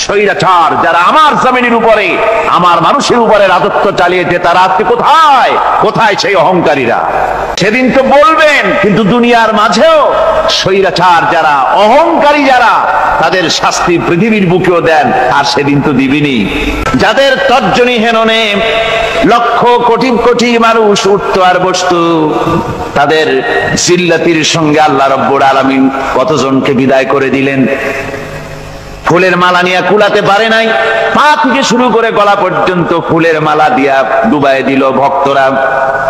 স্বৈরাচার যারা আমার জমিনের উপরে আমার মানুষের উপরে রাজত্ব চালিয়েছে তারা আজকে কোথায় কোথায় সেই অহংকারীরা? সেদিন তো বলবেন, কিন্তু দুনিয়ার মাঝেও স্বৈরাচার যারা অহংকারী যারা তাদের শাস্তি পৃথিবীর বুকেও দেন, আর সেদিন তো দিবিনি। যাদের তর্জনী হেননে লক্ষ কোটি কোটি মানুষ উঠতো আর বসতো, তাদের জিল্লাতির সঙ্গে আল্লাহ রাব্বুল আলামিন কতজনকে বিদায় করে দিলেন। ফুলের মালা নিয়ে কুলাতে পারে নাই, পা থেকে শুরু করে গলা পর্যন্ত ফুলের মালা দিয়া ডুবাই দিল ভক্তরা।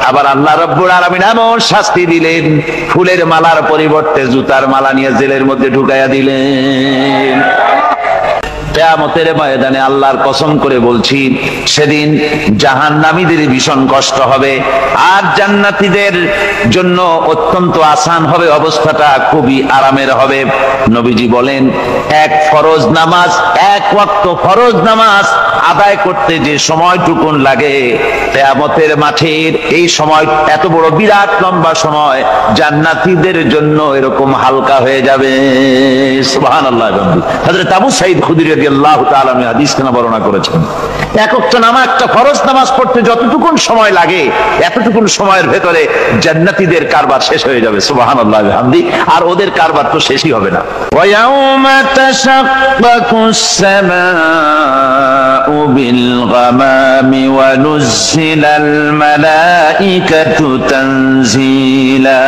আবার আল্লাহ রাব্বুল আলামিন এমন শাস্তি দিলেন, ফুলের মালার পরিবর্তে জুতার মালা নিয়ে জেলের মধ্যে ঢুকাইয়া দিলেন। কিয়ামতের ময়দানে আল্লাহর কসম করে বলছি, সেদিন জাহান্নামীদের ভীষণ কষ্ট হবে, আর জান্নাতীদের জন্য অত্যন্ত আসান হবে, অবস্থাটা খুবই আরামের হবে। নবীজি বলেন, এক ফরজ নামাজ, এক ওয়াক্ত ফরজ নামাজ আদায় করতে যে সময়টুকুন লাগে, কিয়ামতের মাঠের এই সময় এত বড় বিরাট লম্বা সময় জান্নাতীদের জন্য এরকম হালকা হয়ে যাবে। সুবহানাল্লাহ। হযরত আবু সাঈদ খুদরী রাদিয়াল্লাহু তাআলা হাদিস কেন বর্ণনা করেছেন, এক ওয়াক্ত নামাজ, একটা ফরজ নামাজ পড়তে যতটুকুন সময় লাগে এতটুকুন সময়ের ভেতরে জান্নাতীদের কারবার শেষ হয়ে যাবে। সুবহানাল্লাহ বিহামদি। আর ওদের কারবার তো শেষই হবে না। ওয়া ইয়াউমা তাশাক্কাকুস সামাউ বিল গামামি ওয়া নুজিলাল মালাইকাতু তানজিলা।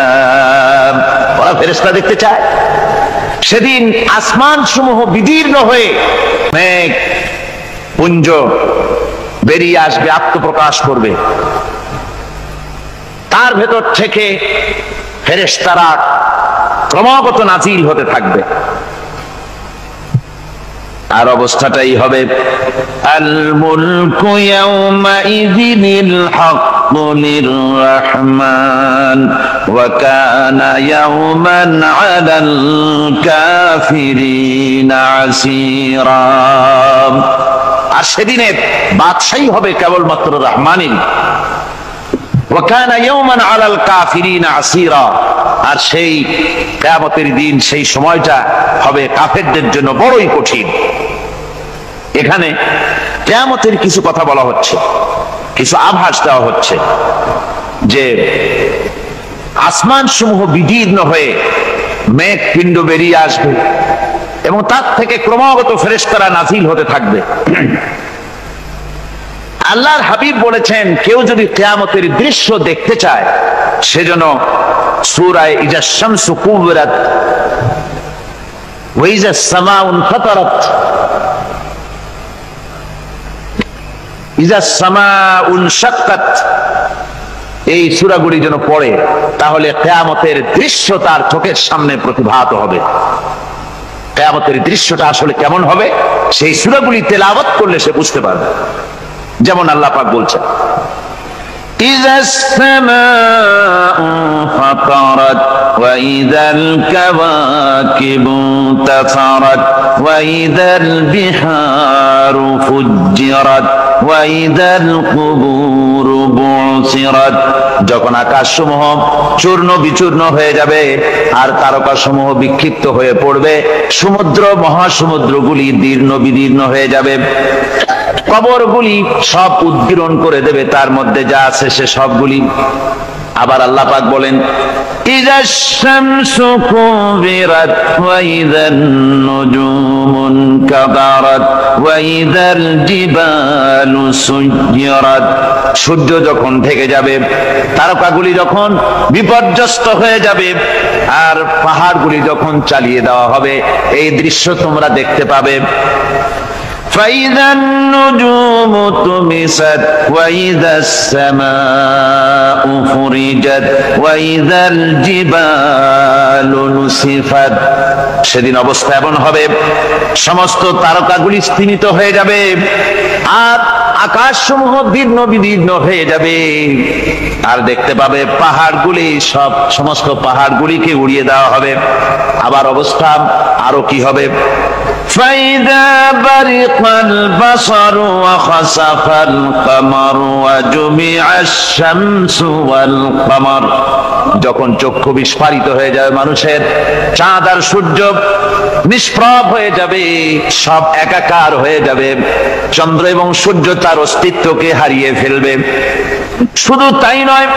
ওরা ফেরেশতা দেখতে চায়। সেদিন আসমান সমূহ বিদীর্ণ হয়ে মেঘ পুঞ্জ বেরিয়ে আসবে, আত্মপ্রকাশ করবে। তার ভেতর থেকে ফেরেশতারা ক্রমাগত নাজিল হতে থাকবে। আর অবস্থাটাই হবে, আল মুলকু ইয়াউমা ইযিনিল হাক্কু লিররহমান ওয়া কানা ইয়াওমান আলাল কাফিরিনা আসীরা। আর সেদিনে বাদশাহী হবে কেবলমাত্র রহমানের। ওয়া কানা ইয়াওমান আলাল কাফিরিনা আসীরা। আর সেই কিয়ামতের দিন, সেই সময়টা হবে কাফেরদের জন্য বড়ই কঠিন। এখানে কিয়ামতের কিছু কথা বলা হচ্ছে, কিছু আভাস দেওয়া হচ্ছে যে আসমান সমূহ বিদীর্ণ হয়ে মেঘ পিণ্ড বেরিয়ে আসবে এবং তার থেকে ক্রমাগত ফেরেশতারা নাজিল হতে থাকবে। আল্লাহর হাবিব বলেছেন, কেউ যদি কিয়ামতের দৃশ্য দেখতে চায় সেজন্য সূরা ইজা শামসু কুবিরাত ওয়া ইজা সামাউ ফাতারাত, ইজা সামাউ শাক্কাত, এই সূরাগুলি যেন পড়ে, তাহলে কিয়ামতের দৃশ্য তার চোখের সামনে প্রতিভাত হবে। কিয়ামতের দৃশ্যটা আসলে কেমন হবে সেই সূরাগুলি তেলাওয়াত করলে সে বুঝতে পারবে। যেমন আল্লাহ পাক বলছেন, إذا السماء فطرت وإذا الكواكب انتثرت وإذا البحار فجرت وإذا القبور بعثرت। যখন আকাশসমূহ চূর্ণ বিচূর্ণ হয়ে যাবে আর তারকাসমূহ বিক্ষিপ্ত হয়ে পড়বে, সমুদ্র মহাসমুদ্রগুলি দীর্ণ বিদীর্ণ হয়ে যাবে, কবরগুলি সব উদ্গীরণ করে দেবে, তার মধ্যে যা আছে সে সবগুলি। আবার আল্লাহ পাক বলেন, ইজাশ শামসু কুবিরাত ওয়া ইযান নুজুমুন কাদারাত ওয়া ইযাল জিবালু সুয়্যিরাত। সূর্য যখন ঢেকে যাবে, তারকাগুলি যখন বিপর্যস্ত হয়ে যাবে, আর পাহাড়গুলি যখন চালিয়ে দেওয়া হবে, এই দৃশ্য তোমরা দেখতে পাবে। فإذا النجوم طمست وإذا السماء فرجت وإذا الجبال نسفت। সেদিন অবস্থা এমন হবে, সমস্ত তারকাগুলি স্তিমিত হয়ে যাবে আর আকাশসমূহ দীর্ণ বিদীর্ণ হয়ে যাবে, আর দেখতে পাবে পাহাড়গুলি সমস্ত পাহাড়গুলিকে উড়িয়ে দেওয়া হবে। আবার অবস্থা আরো কি হবে, فإذا বারিকাল বাসারু ওয়া খাসাফাল কামারু ওয়া জুমিআশ শামসু ওয়াল কামার। যখন চক্ষু বিস্ফারিত হয়ে যাবে মানুষের, চাঁদ আর সূর্য নিষ্প্রভ হয়ে যাবে, সব একাকার হয়ে যাবে, চন্দ্র এবং সূর্য তার অস্তিত্বকে হারিয়ে ফেলবে। শুধু তাই নয়,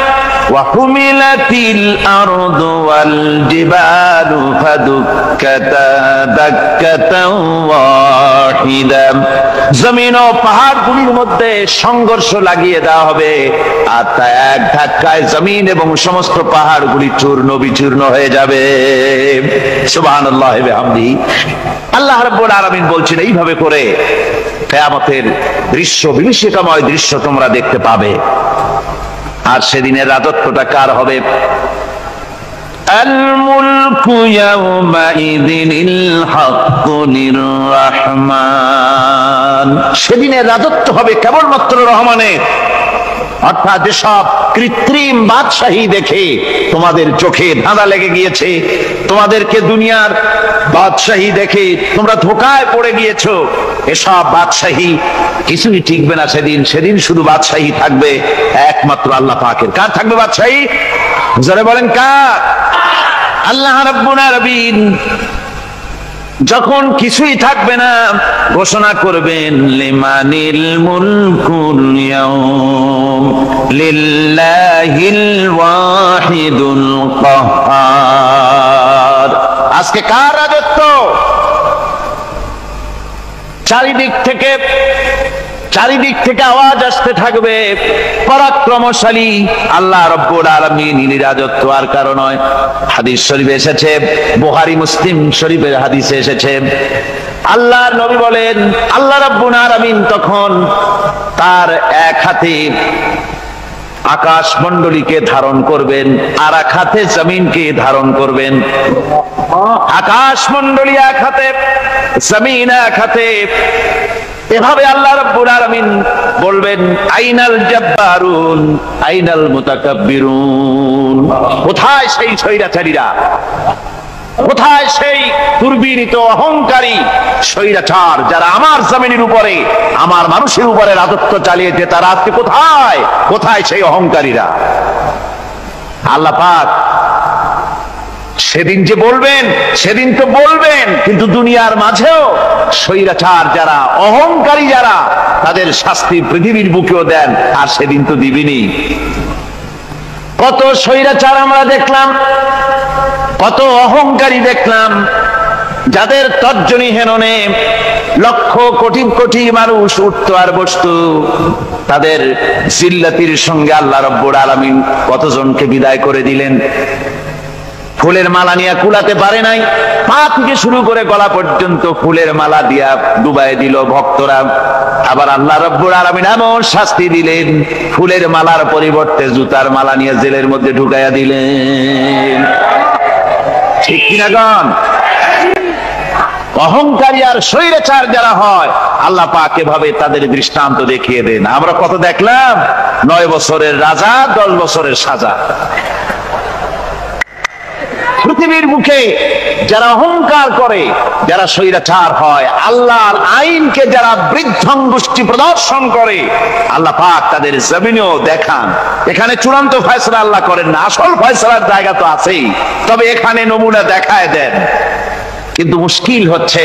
ওয়াহুমিলাতিল আরদু ওয়াল জিবালু ফাদুক্কাতা দাক্কাতাও ওয়াহিদা। জমিন ও পাহাড়গুলির মধ্যে সংঘর্ষ লাগিয়ে দেওয়া হবে, আর তা এক ধাক্কায় জমিন এবং সমস্ত পাহাড়গুলি চূর্ণ বিচূর্ণ হয়ে যাবে। সুবহানাল্লাহ ওয়া বিহামদিহি। আল্লাহ রাব্বুল আলামিন বলছেন, এইভাবে করে কিয়ামতের দৃশ্য, বিভীষিকাময় দৃশ্য তোমরা দেখতে পাবে। আর সেদিনের রাজত্বটা কার হবে? আল মুলকু ইয়াউমাইযিনিল হাক্কু লির-রাহমান। সেদিনের রাজত্ব হবে কেবলমাত্র রহমানের। অর্থাৎ যেসব কৃত্রিম বাদশাহী দেখে তোমাদের চোখে ধাঁধা লেগে গিয়েছে, তোমাদেরকে দুনিয়ার বাদশাহী দেখে তোমরা ধোঁকায় পড়ে গিয়েছো, এসব বাদশাহী কিছুই টিকবে না সেদিন। সেদিন শুধু বাদশাহী থাকবে একমাত্র আল্লাহ পাকের। কার থাকবে বাদশাহী? যারা বলেন কার? আল্লাহ রাব্বুল আলামিন যখন কিছুই থাকবে না, ঘোষণা করবেন লিমানিল মুলকুল ইয়াউম লিল্লাহিল ওয়াহিদুল কাহ্হার। আজকে কার রাজত্ব? চারিদিক থেকে আওয়াজ আসতে থাকবে, পরাক্রমশালী আল্লাহ রাব্বুল আলামিন রাজত্ব। আর কারণ নয়, হাদিস শরীফে এসেছে, বুখারী মুসলিম শরীফের হাদিসে এসেছে, আল্লাহর নবী বলেন আল্লাহ রাব্বুল আলামিন তখন তার এক হাতে আকাশ মণ্ডলীকে ধারণ করবেন, আর এক হাতে জমিনকে ধারণ করবেন। আকাশ মণ্ডলী এক হাতে, জমিন এক হাতে। এভাবে আল্লাহ রাব্বুল আলামিন বলবেন, আইনাল জাব্বারুন আইনাল মুতাকাব্বিরুন। কোথায় সেই স্বৈরাচারীরা? কোথায় সেই দুর্বিনীত অহংকারী স্বৈরাচার যারা আমার জমিনের উপরে, আমার মানুষের উপরে রাজত্ব চালিয়েছে? তারা আজকে কোথায়? কোথায় সেই অহংকারীরা? আল্লাহ পাক সেদিন যে বলবেন, সেদিন তো বলবেন, কিন্তু দুনিয়ার মাঝেও স্বৈরাচার যারা, অহংকারী যারা, তাদের শাস্তি পৃথিবীর বুকেও দেন। আর সেদিন তো দিবেনি। কত স্বৈরাচার আমরা দেখলাম, কত অহংকারী দেখলাম, যাদের তর্জনী হেননে লক্ষ কোটি কোটি মানুষ উঠতো আর বসতো। তাদের জিল্লাতির সঙ্গে আল্লাহ রাব্বুল আলামিন কতজনকে বিদায় করে দিলেন। ফুলের মালা নিয়ে কুলাতে পারে নাই, পা থেকে শুরু করে গলা পর্যন্ত ফুলের মালা দিয়া ডুবাই দিল ভক্তরা। আবার আল্লাহ রাব্বুল আলামিন এমন শাস্তি দিলেন, ফুলের মালার পরিবর্তে জুতার মালা নিয়ে জেলের মধ্যে ঢুকাইয়া দিলেন। ঠিক কিনা গণ? অহংকারী আর স্বৈরাচার যারা হয়, আল্লাহ পাক এভাবে তাদের দৃষ্টান্ত দেখিয়ে দেন। আমরা কত দেখলাম, 9 বছরের রাজা, 10 বছরের সাজা। পৃথিবীর মুখে যারা অহংকার করে, যারা স্বৈরাচার হয়, আল্লাহর আইনকে যারা বৃদ্ধঙ্গুষ্টি প্রদর্শন করে, আল্লাহ পাক তাদের জমিনেও দেখান। এখানে চূড়ান্ত ফয়সালা আল্লাহ করেন না, আসল ফয়সালার জায়গা তো আছেই, তবে এখানে নমুনা দেখায় দেন। কিন্তু মুশকিল হচ্ছে,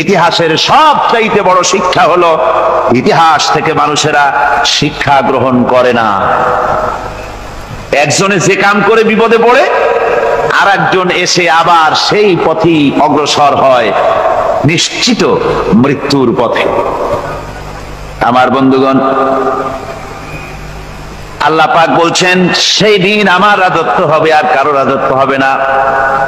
ইতিহাসের সবচাইতে বড় শিক্ষা হলো, ইতিহাস থেকে মানুষেরা শিক্ষা গ্রহণ করে না। একজনে যে কাম করে বিপদে পড়ে, আর একজন এসে আবার সেই পথেই অগ্রসর হয়, নিশ্চিত মৃত্যুর পথে। আমার বন্ধুগণ, আল্লাহ পাক বলছেন সেই দিন আমার রাজত্ব হবে, আর কারো রাজত্ব হবে না।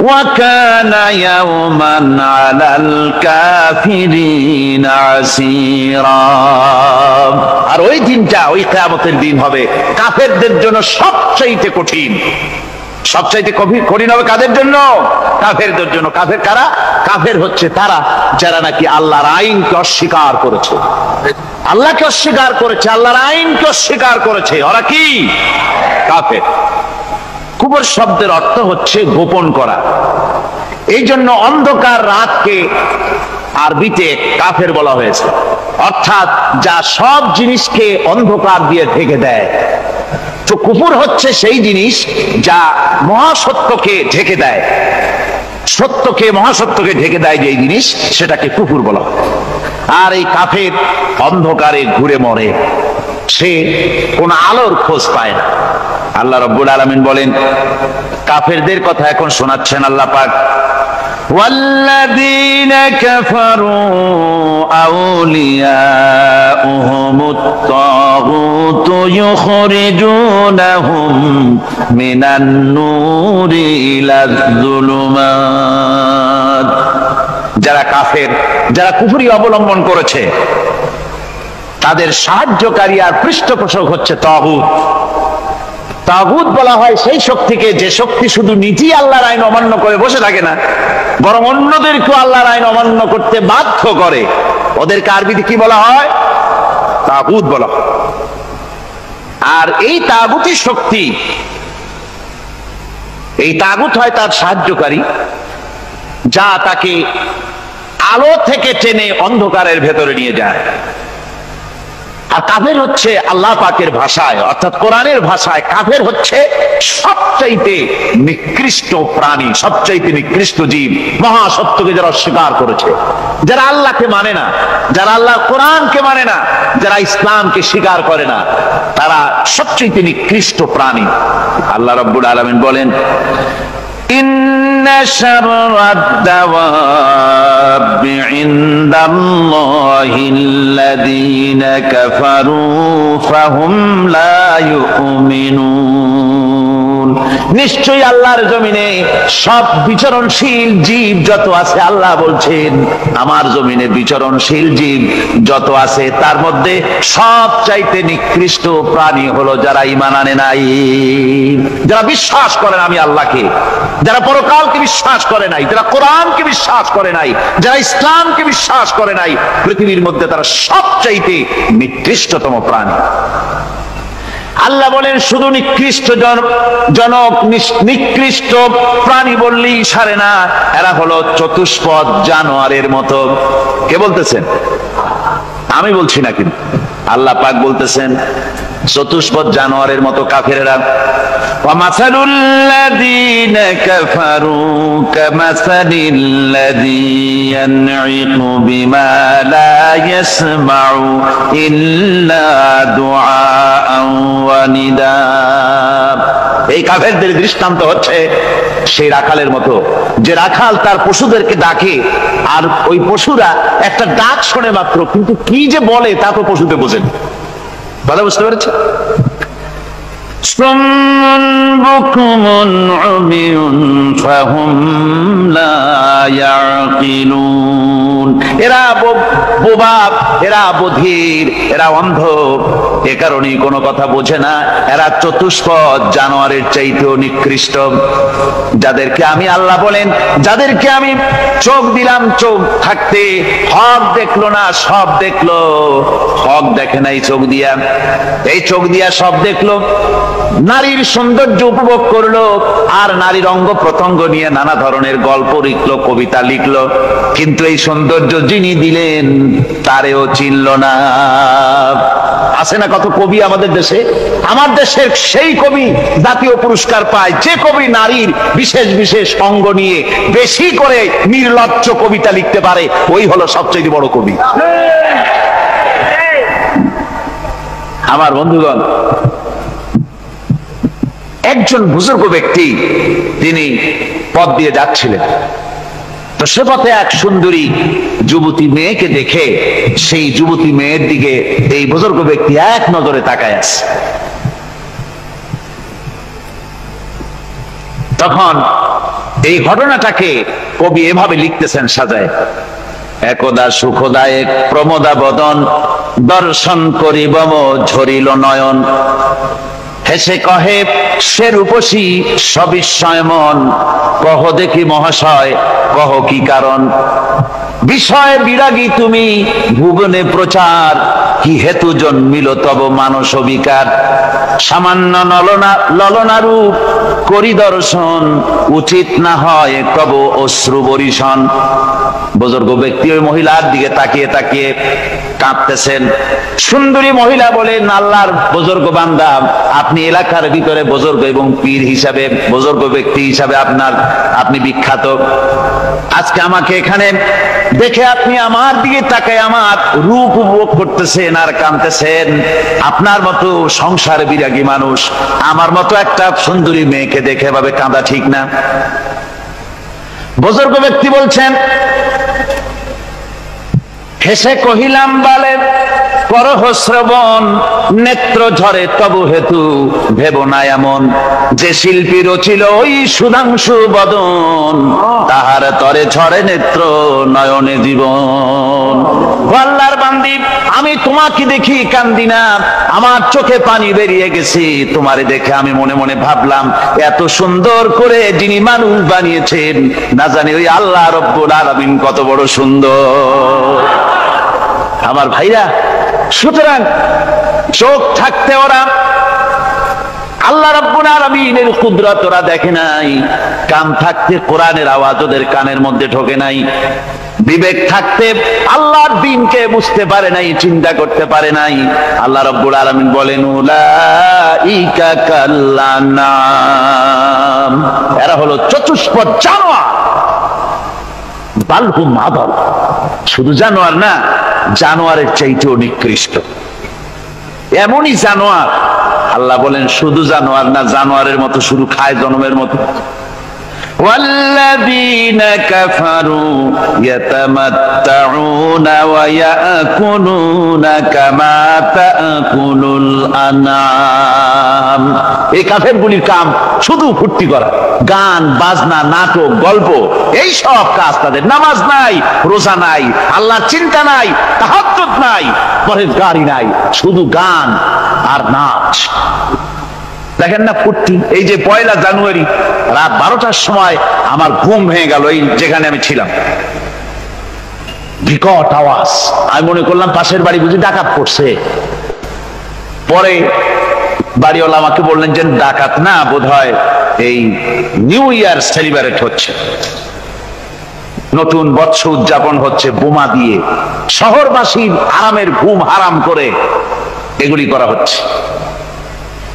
ওয়া কানা ইয়াওমান আলাল কাফিরিনা আসীরা। আর ওই দিনটা, ওই কিয়ামতের দিন হবে কাফেরদের জন্য সবচাইতে কঠিন। সবচাইতে কঠিন হবে কাদের জন্য? কাফেরদের জন্য। কাফের কারা? কাফের হচ্ছে তারা যারা নাকি আল্লাহর আইনকে অস্বীকার করেছে, আল্লাহকে অস্বীকার করেছে, আল্লাহর আইনকে অস্বীকার করেছে। ওরা কি? কাফের। কুফর শব্দের অর্থ হচ্ছে গোপন করা। এই জন্য অন্ধকার রাতকে আরবিতে কাফের বলা হয়েছে, অর্থাৎ যা সব জিনিসকে অন্ধকার দিয়ে ঢেকে দেয়। তো কুফর হচ্ছে সেই জিনিস যা মহাসত্যকে ঢেকে দেয়, সত্যকে মহাসত্যকে ঢেকে দেয় যেই জিনিস, সেটাকে কুফর বলা হয়। আর এই কাফের অন্ধকারে ঘুরে মরে, সে কোন আলোর খোঁজ পায় না। আল্লাহ রাব্বুল আলামিন বলেন, কাফেরদের কথা এখন শোনাচ্ছেন আল্লাহ পাক, ওয়াল্লাযীনা কাফারু আউলিয়াউহুমুত তাগুতু ইউখরিজুনাহুম মিনান নূরি ইলাজ যুলুমাত। যারা কাফের, যারা কুফরি অবলম্বন করেছে, তাদের সাহায্যকারী আর পৃষ্ঠপোষক হচ্ছে তাগুত। তাগুত বলা হয় সেই শক্তিকে যে শক্তি শুধু নিজেই আল্লাহর আইন অমান্য করে বসে থাকে না, বরং অন্যদেরকেও আল্লাহর আইন অমান্য করতে বাধ্য করে। ওদেরকে আরবিতে কি বলা হয়? তাগুত বলা হয়। আর এই তাগুতি শক্তি, এই তাগুত হয় তার সাহায্যকারী, যা তাকে আলো থেকে টেনে অন্ধকারের ভেতরে নিয়ে যায়। আর কাফের হচ্ছে আল্লাহ পাকের ভাষায়, অর্থাৎ কোরআনের ভাষায়, কাফের হচ্ছে সবচাইতে নিকৃষ্ট প্রাণী, সবচাইতে নিকৃষ্ট জীব। মহাসত্যকে যারা অস্বীকার করেছে, যারা আল্লাহকে মানে না, যারা আল্লাহ কোরআনকে মানে না, যারা ইসলামকে স্বীকার করে না, তারা সবচাইতে নিকৃষ্ট প্রাণী। আল্লাহ রাব্বুল আলামিন বলেন, ইন্না শাররাদ দাওয়াবি ইনদাল্লাহিল্লাযীনা কাফারু ফাহুম লা ইউমিনুন। নিশ্চয়ই আল্লাহর জমিনে সব বিচরণশীল জীব যত আছে, আল্লাহ বলছেন আমার জমিনে বিচরণশীল জীব যত আছে, তার মধ্যে সবচাইতে নিকৃষ্ট প্রাণী হলো যারা ঈমান আনে নাই, যারা বিশ্বাস করে না আমি আল্লাহকে, যারা পরকালকে বিশ্বাস করে নাই, যারা কোরআনকে বিশ্বাস করে নাই, যারা ইসলামকে বিশ্বাস করে নাই, পৃথিবীর মধ্যে তারা সবচাইতে নিকৃষ্টতম প্রাণী। আল্লাহ বলেন শুধু নিকৃষ্ট জনক, নিকৃষ্ট প্রাণী বললেই সারে না, এরা হলো চতুষ্পদ জানোয়ারের মতো। কে বলতেছেন? আমি বলছি না, কিন্তু আল্লাহ পাক বলতেছেন চতুষ্পদ জানোয়ারের মতো কাফেরেরা। وَمَثَلُ الَّذِينَ كَفَرُوا كَمَثَلِ الَّذِي يَنْعِقُ بِمَا لَا يَسْمَعُ إِلَّا دُعَاءً وَنِدَاءً। এই কাফেরদের দৃষ্টান্ত হচ্ছে সেই রাখালের মতো, যে রাখাল তার পশুদেরকে ডাকে, আর ওই পশুরা একটা ডাক শোনে মাত্র, কিন্তু কি যে বলে তা তো পশুতে বোঝেন। কথা বুঝতে পেরেছে? সুম্মুন বুকুমুন উমিয়ুন ফাহুম লা ইয়াকিলুন। এরা বোবা, এরা বধির, এরা অন্ধ, এ কারণেই কোনো কথা বোঝে না। এরা চতুষ্পদ জানোয়ারের চাইতেও নিকৃষ্ট। যাদেরকে আমি আল্লাহ বলেন, যাদেরকে আমি চোখ দিলাম, চোখ থাকতে হক দেখলো না, সব দেখলো। হক দেখে নাই চোখ দিয়া, এই চোখ দিয়া সব দেখলো। নারীর সৌন্দর্য উপভোগ করলো, আর নারীর অঙ্গ প্রত্যঙ্গ নিয়ে নানা ধরনের গল্প লিখলো, কবিতা লিখলো, কিন্তু এই সৌন্দর্য যিনি দিলেন তারেও চিনল না। আছে না কত কবি আমাদের দেশে? আমার দেশের সেই কবি জাতীয় পুরস্কার পায় যে কবি নারীর বিশেষ বিশেষ অঙ্গ নিয়ে বেশি করে নির্লজ্জ কবিতা লিখতে পারে, ওই হলো সবচেয়ে বড় কবি। আমার বন্ধুগণ, একজন বুজুর্গ ব্যক্তি তিনি পথ দিয়ে যাচ্ছিলেন, তো সে পথে এক সুন্দরী যুবতী মেয়েকে দেখে সেই যুবতী মেয়ের দিকে এই বুজুর্গ ব্যক্তি এক নজরে তাকায় আছে। তখন এই ঘটনাটাকে কবি এভাবে লিখতেছেন সাজায়, একদা সুখদায়ক প্রমোদা বদন দর্শন করিব ঝরিল নয়ন, হেসে কহে সে রূপসী সবিস্ময় মন, কহ দেখি মহাশয় কহ কি কারণ, বিষয় বিরাগী তুমি ভুবনে প্রচার, কি হেতু জন্মিল তব মানস বিকার, সামান্য ললনারূপ করি দর্শন, উচিত না হয় তব অশ্রু বরিশন। বুজুর্গ ব্যক্তি ওই মহিলার দিকে তাকিয়ে তাকিয়ে কাঁদতেছেন। সুন্দরী মহিলা বলেন, আল্লাহর বুজুর্গ বান্দা, আপনি এলাকার ভিতরে বুজুর্গ এবং পীর হিসাবে, বুজুর্গ ব্যক্তি হিসাবে আপনি বিখ্যাত। আজকে আমাকে এখানে দেখে আপনি আমার দিকে তাকায় আমার রূপ উপভোগ করতেছেন আর কাঁদতেছেন। আপনার মতো সংসার বিরাগী মানুষ আমার মতো একটা সুন্দরী মেয়েকে দেখে এভাবে কাঁদা ঠিক না। বুজুর্গ ব্যক্তি বলছেন, হেসে কহিলাম বালে করহ শ্রবণ, নেত্র ঝরে তবু হেতু ভেব না এমন, যে শিল্পী রচিল ওই সুধাংশু বদন, তাহার তরে ঝরে নেত্র নয়নে জীবন। আল্লাহর বান্দি, আমি তোমাকে দেখি কান্দি না, আমার চোখে পানি বেরিয়ে গেছে। তোমারে দেখে আমি মনে মনে ভাবলাম, এত সুন্দর করে যিনি মানুষ বানিয়েছেন, না জানি ওই আল্লাহ রব্বুল আলামিন কত বড় সুন্দর। আমার ভাইরা, সুতরাং চোখ থাকতে ওরা আল্লাহ রাব্বুল আলামিনের কুদরত ওরা দেখে নাই, কান থাকতে কোরআনের আওয়াজ ওদের কানের মধ্যে ঢোকে নাই, বিবেক থাকতে আল্লাহর দ্বীনকে বুঝতে পারে নাই, চিন্তা করতে পারে নাই। আল্লাহ রাব্বুল আলামিন বলেন, উলাইকা কাল্লানাম, এরা হলো চতুষ্পদ জানোয়ার, বালহুম আদাল, শুধু জানোয়ার না, জানোয়ারের চাইতেও নিকৃষ্ট। এমনই জানোয়ার, আল্লাহ বলেন শুধু জানোয়ার না, জানোয়ারের মতো শুধু খায় জনমের মতো। ওয়াল্লাযীনা কাফারু ইয়াতামাত্তাউনা ওয়া ইয়াকুলুনা কামা তাকুলুল আনাম। এই কাফেরগুলির কাম শুধু ফুর্তি করা, গান বাজনা, নাটক, গল্প, এই সব কাজ তাদের। নামাজ নাই, রোজা নাই, আল্লাহর চিন্তা নাই, তাহাজ্জুদ নাই, পরহেজগারি নাই, শুধু গান আর নাচ। দেখেন না ফুর্তি। এই যে 1 জানুয়ারি রাত 12টার সময় আমার ঘুম ভেঙে গেল, এই যেখানে আমি ছিলাম, বিকট আওয়াজ। আমি মনে করলাম পাশের বাড়ি বুঝি ডাকাত পড়ছে। পরে বাড়িওয়ালা আমাকে বললেন যে ডাকাত না, বোধহয় এই নিউ ইয়ার সেলিব্রেট হচ্ছে, নতুন বৎসর উদযাপন হচ্ছে, বোমা দিয়ে শহরবাসীর আরামের ঘুম হারাম করে এগুলি করা হচ্ছে।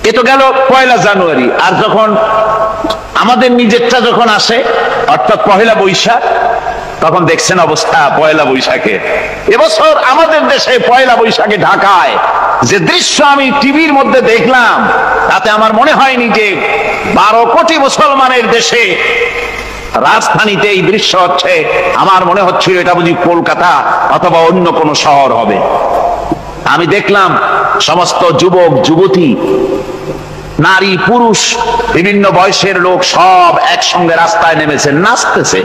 এ তো গেল 1 জানুয়ারি। আর যখন আমাদের নিজেরটা যখন আসে, অর্থাৎ 1 বৈশাখ, তখন দেখছেন অবস্থা 1 বৈশাখে। এবছর আমাদের দেশে 1 বৈশাখে ঢাকায় যে দৃশ্য আমি টিভির মধ্যে দেখলাম, তাতে আমার মনে হয়নি যে 12 কোটি মুসলমানের দেশে রাজধানীতে এই দৃশ্য হচ্ছে। আমার মনে হচ্ছিল এটা বুঝি কলকাতা অথবা অন্য কোনো শহর হবে। আমি দেখলাম সমস্ত যুবক যুবতী, নারী পুরুষ, বিভিন্ন বয়সের লোক সব একসঙ্গে রাস্তায় নেমেছে, নাচতেছে।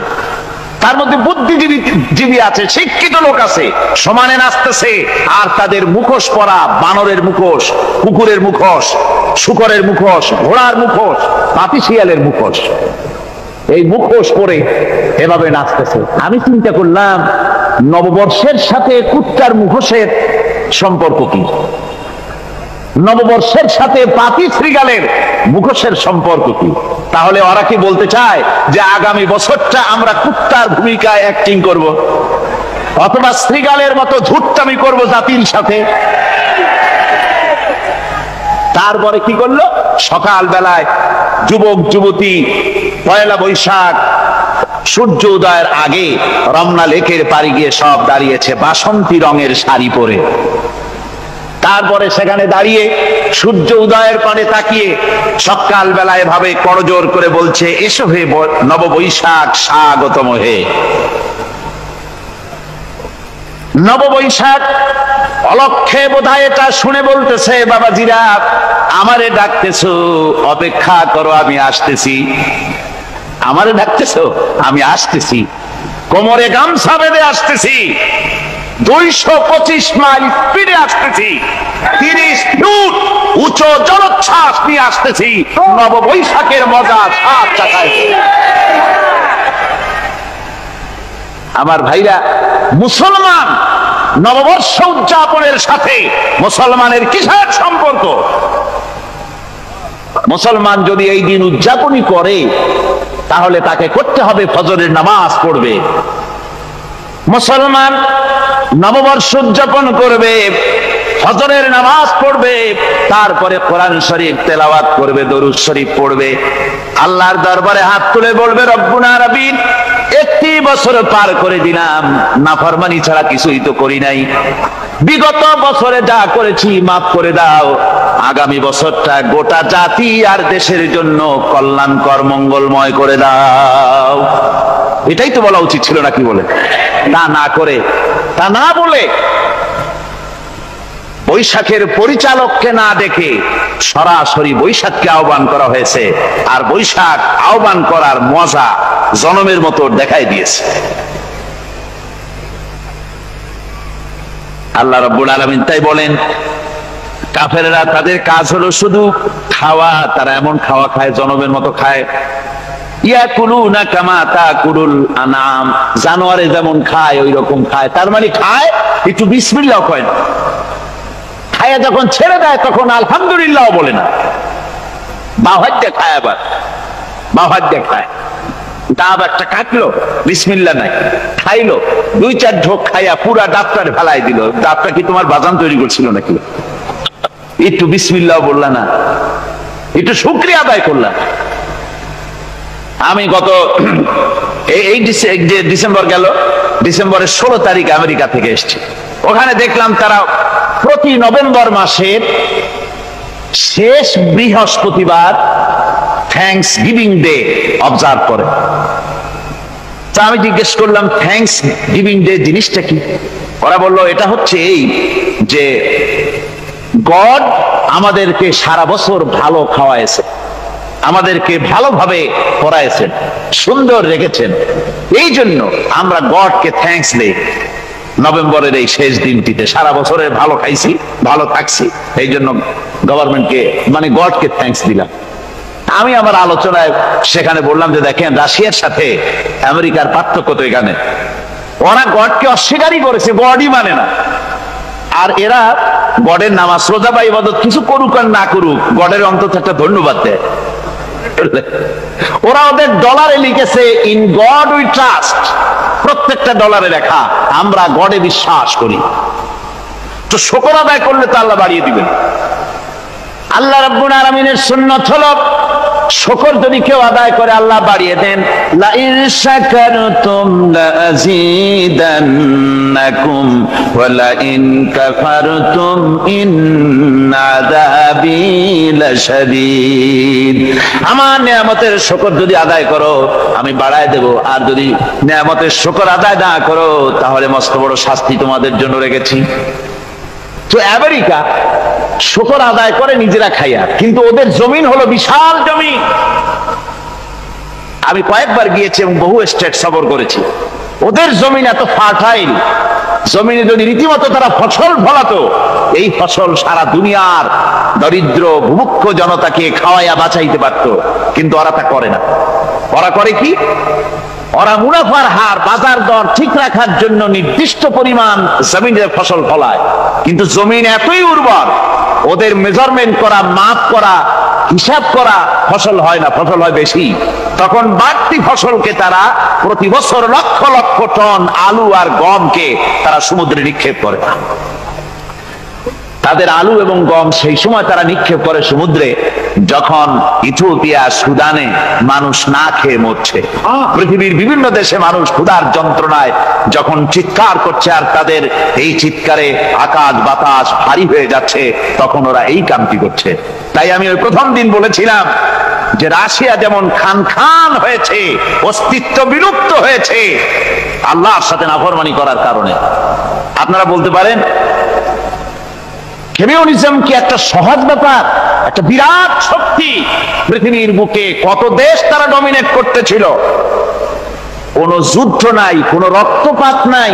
তার মধ্যে বুদ্ধিজীবী আছে, শিক্ষিত লোক আছে, সমানে নাচতেছে। আর তাদের মুখোশ পরা, বানরের মুখোশ, কুকুরের মুখোশ, শূকরের মুখোশ, ঘোড়ার মুখোশ, পাতি শিয়ালের মুখোশ, এই মুখোশ পরে এভাবে নাচতেছে। আমি চিন্তা করলাম, নববর্ষের সাথে কুত্তার মুখোশের সম্পর্ক কি? নববর্ষের সাথে পাতি শ্রীগালের মুখোশের সম্পর্ক কি? তাহলে ওরা কি বলতে চায় যে আগামী বছরটা আমরা কুত্তার ভূমিকায় অ্যাক্টিং করব, অথবা শ্রীগালের মতো ধূর্তামি করব জাতির সাথে? তারপরে কি করলো? সকাল বেলায় যুবক যুবতী 1 বৈশাখ সূর্য উদয়ের আগে রমনা লেকের পাড়ে গিয়ে সব দাঁড়িয়েছে বাসন্তী রঙের শাড়ি পরে। তারপরে সেখানে দাঁড়িয়ে সূর্য উদয়ের পানে তাকিয়ে সকাল বেলায় ভাবে করজোর করে বলছে, এসো হে নববৈশাখ স্বাগতম হে। নববৈশাখ অলক্ষে বোধহয় এটা শুনে বলতেছে, বাবাজিরা আমারে ডাকতেছো, অপেক্ষা করো, আমি আসতেছি। আমারে ডাকতেছো, আমি আসতেছি, কোমরে গামছা বেঁধে আসতেছি, 225 মাইল স্পিডে আসতেছি, 30 ফুট উঁচু জলোচ্ছ্বাস নিয়ে আসতেছি, নববৈশাখের মজা সাত চাকায়। আমার ভাইরা, মুসলমান নববর্ষ উদযাপনের সাথে মুসলমানের কিসের সম্পর্ক? মুসলমান যদি এই দিন উদযাপনই করে তাহলে তাকে করতে হবে ফজরের নামাজ পড়বে। মুসলমান নববর্ষ উদযাপন করবে, ফজরের নামাজ পড়বে, তারপরে কোরআন শরীফ তেলাওয়াত করবে, দরুদ শরীফ পড়বে, আল্লাহর দরবারে হাত তুলে বলবে রব্বুনা রাব্বিন, একটি বছর পার করে দিলাম, নাফরমানি ছাড়া কিছুই তো করি নাই, বিগত বছরে যা করেছি মাফ করে দাও, আগামী বছরটা গোটা জাতি আর দেশের জন্য কল্যাণকর মঙ্গলময় করে দাও। এটাই তো বলা উচিত ছিল নাকি বলে? তা না করে, তা না বলে, বৈশাখের পরিচালককে না দেখে সরাসরি বৈশাখকে আহ্বান করা হয়েছে। আর বৈশাখ আহ্বান করার মজা জনমের মতো দেখাই দিয়েছে। আল্লাহ রাব্বুল আলামিন তাই বলেন, কাফেররা তাদের কাজ হলো শুধু খাওয়া, তারা এমন খাওয়া খায় জনমের মতো খায়। ইয়াকুলুনা কামা তাকুলুল আনাম, জানোয়ারে যেমন খায় ওই রকম খায়। তার মানে খায়, একটু বিসমিল্লাহ কয় না, খায়া যখন ছেড়ে দেয় তখন আলহামদুলিল্লাহ বলে না, বাহাত দিয়ে খায়, আবার বাহাত দিয়ে খায়। ডাব একটা কাটলো, বিসমিল্লাহ নাই, খাইলো, দুই চার ঢোক খাইয়া পুরা ডাবটার ফেলাই দিল। ডাবটা কি তোমার বাজান তৈরি করছিল নাকি? একটু বিসমিল্লাহ বললা না, একটু শুকরিয়া আদায় করলাম। আমি গত এই ডিসেম্বর গেল, ডিসেম্বরের 16 তারিখ আমেরিকা থেকে এসেছি। ওখানে দেখলাম তারা প্রতি নভেম্বর মাসের শেষ বৃহস্পতিবার থ্যাঙ্কস গিভিং ডে অবজার্ভ করে। তা আমি জিজ্ঞেস করলাম থ্যাঙ্কস গিভিং ডে জিনিসটা কি? ওরা বলল এটা হচ্ছে এই যে গড আমাদেরকে সারা বছর ভালো খাওয়াইছে, আমাদেরকে ভালোভাবে পড়াইছেন, সুন্দর রেখেছেন, এই জন্য আমরা গডকে থ্যাঙ্কস দেই নভেম্বরের এই শেষ দিনটিতে। সারা বছরের ভালো খাইছি, ভালো থাকছি, এই জন্য গভর্নমেন্টকে মানে গডকে থ্যাঙ্কস দিলাম। আমি আমার আলোচনায় সেখানে বললাম যে দেখেন, রাশিয়ার সাথে আমেরিকার পার্থক্য তো এখানে, ওরা গডকে অস্বীকারই করেছে, গডই মানে না। আর এরা গডের নামাজ রোজা বা ইবাদত কিছু করুক আর না করুক, গডের অন্তত একটা ধন্যবাদ দেয়। ওরা ওদের ডলারে লিখেছে ইন গড উই ট্রাস্ট, প্রত্যেকটা ডলারে লেখা আমরা গডে বিশ্বাস করি। তো শুকর আদায় করলে তো আল্লাহ বাড়িয়ে দিবেন। আল্লাহ রাব্বুল আলামিনের সুন্নাত হলো শুকর যদি কেউ আদায় করে আল্লাহ বাড়িয়ে দেন। লা ইন শাকারতুম লাযীদান্নাকুম ওয়া লা ইন কাফারতুম ইন্না আযাবী লাশাদীদ। আমার নিয়ামতের শুকর যদি আদায় করো আমি বাড়ায় দেব, আর যদি নিয়ামতের শুকর আদায় না করো তাহলে মস্ত বড় শাস্তি তোমাদের জন্য রেখেছি। তো আমেরিকা শুকর আদায় করে নিজেরা খাইয়া, কিন্তু ওদের জমিন হলো বিশাল জমিন। আমি কয়েকবার গিয়েছি এবং বহু স্টেট সফর করেছি। ওদের জমিন এত ফার্টাইল, জমিনে যদি রীতিমতো তারা ফসল ফলাতো, এই ফসল সারা দুনিয়ার দরিদ্র ভূমুক্ষ জনতাকে খাওয়াইয়া বাঁচাইতে পারত। কিন্তু ওরা তা করে না। ওরা করে কি? ওরা মুনাফার হার, বাজার দর ঠিক রাখার জন্য নির্দিষ্ট পরিমাণ জমিনের ফসল ফলায়, কিন্তু জমিন এতই উর্বর ওদের মেজারমেন্ট করা, মাপ করা, হিসাব করা ফসল হয় না, ফসল হয় বেশি। তখন বাড়তি ফসলকে তারা প্রতি বছর লক্ষ লক্ষ টন আলু আর গমকে তারা সমুদ্রে নিক্ষেপ করে। তাদের আলু এবং গম সেই সময় তারা নিক্ষেপ করে সমুদ্রে যখন ইথিওপিয়া, সুদানে মানুষ না খেয়ে মরছে। পৃথিবীর বিভিন্ন দেশে মানুষ ক্ষুধার যন্ত্রণায় যখন চিৎকার করছে, আর তাদের এই চিৎকারে আকাশ বাতাস ভারী হয়ে যাচ্ছে, তখন ওরা এই কামটি করছে। তাই আমি ওই প্রথম দিন বলেছিলাম যে রাশিয়া যেমন খান খান হয়েছে, অস্তিত্ব বিলুপ্ত হয়েছে আল্লাহর সাথে নাফরমানি করার কারণে। আপনারা বলতে পারেন কমিউনিজম কি একটা সহজ ব্যাপার? একটা বিরাট শক্তি পৃথিবীর বুকে, কত দেশ তারা ডমিনেট করতেছিল। কোনো যুদ্ধ নাই, কোনো রক্তপাত নাই,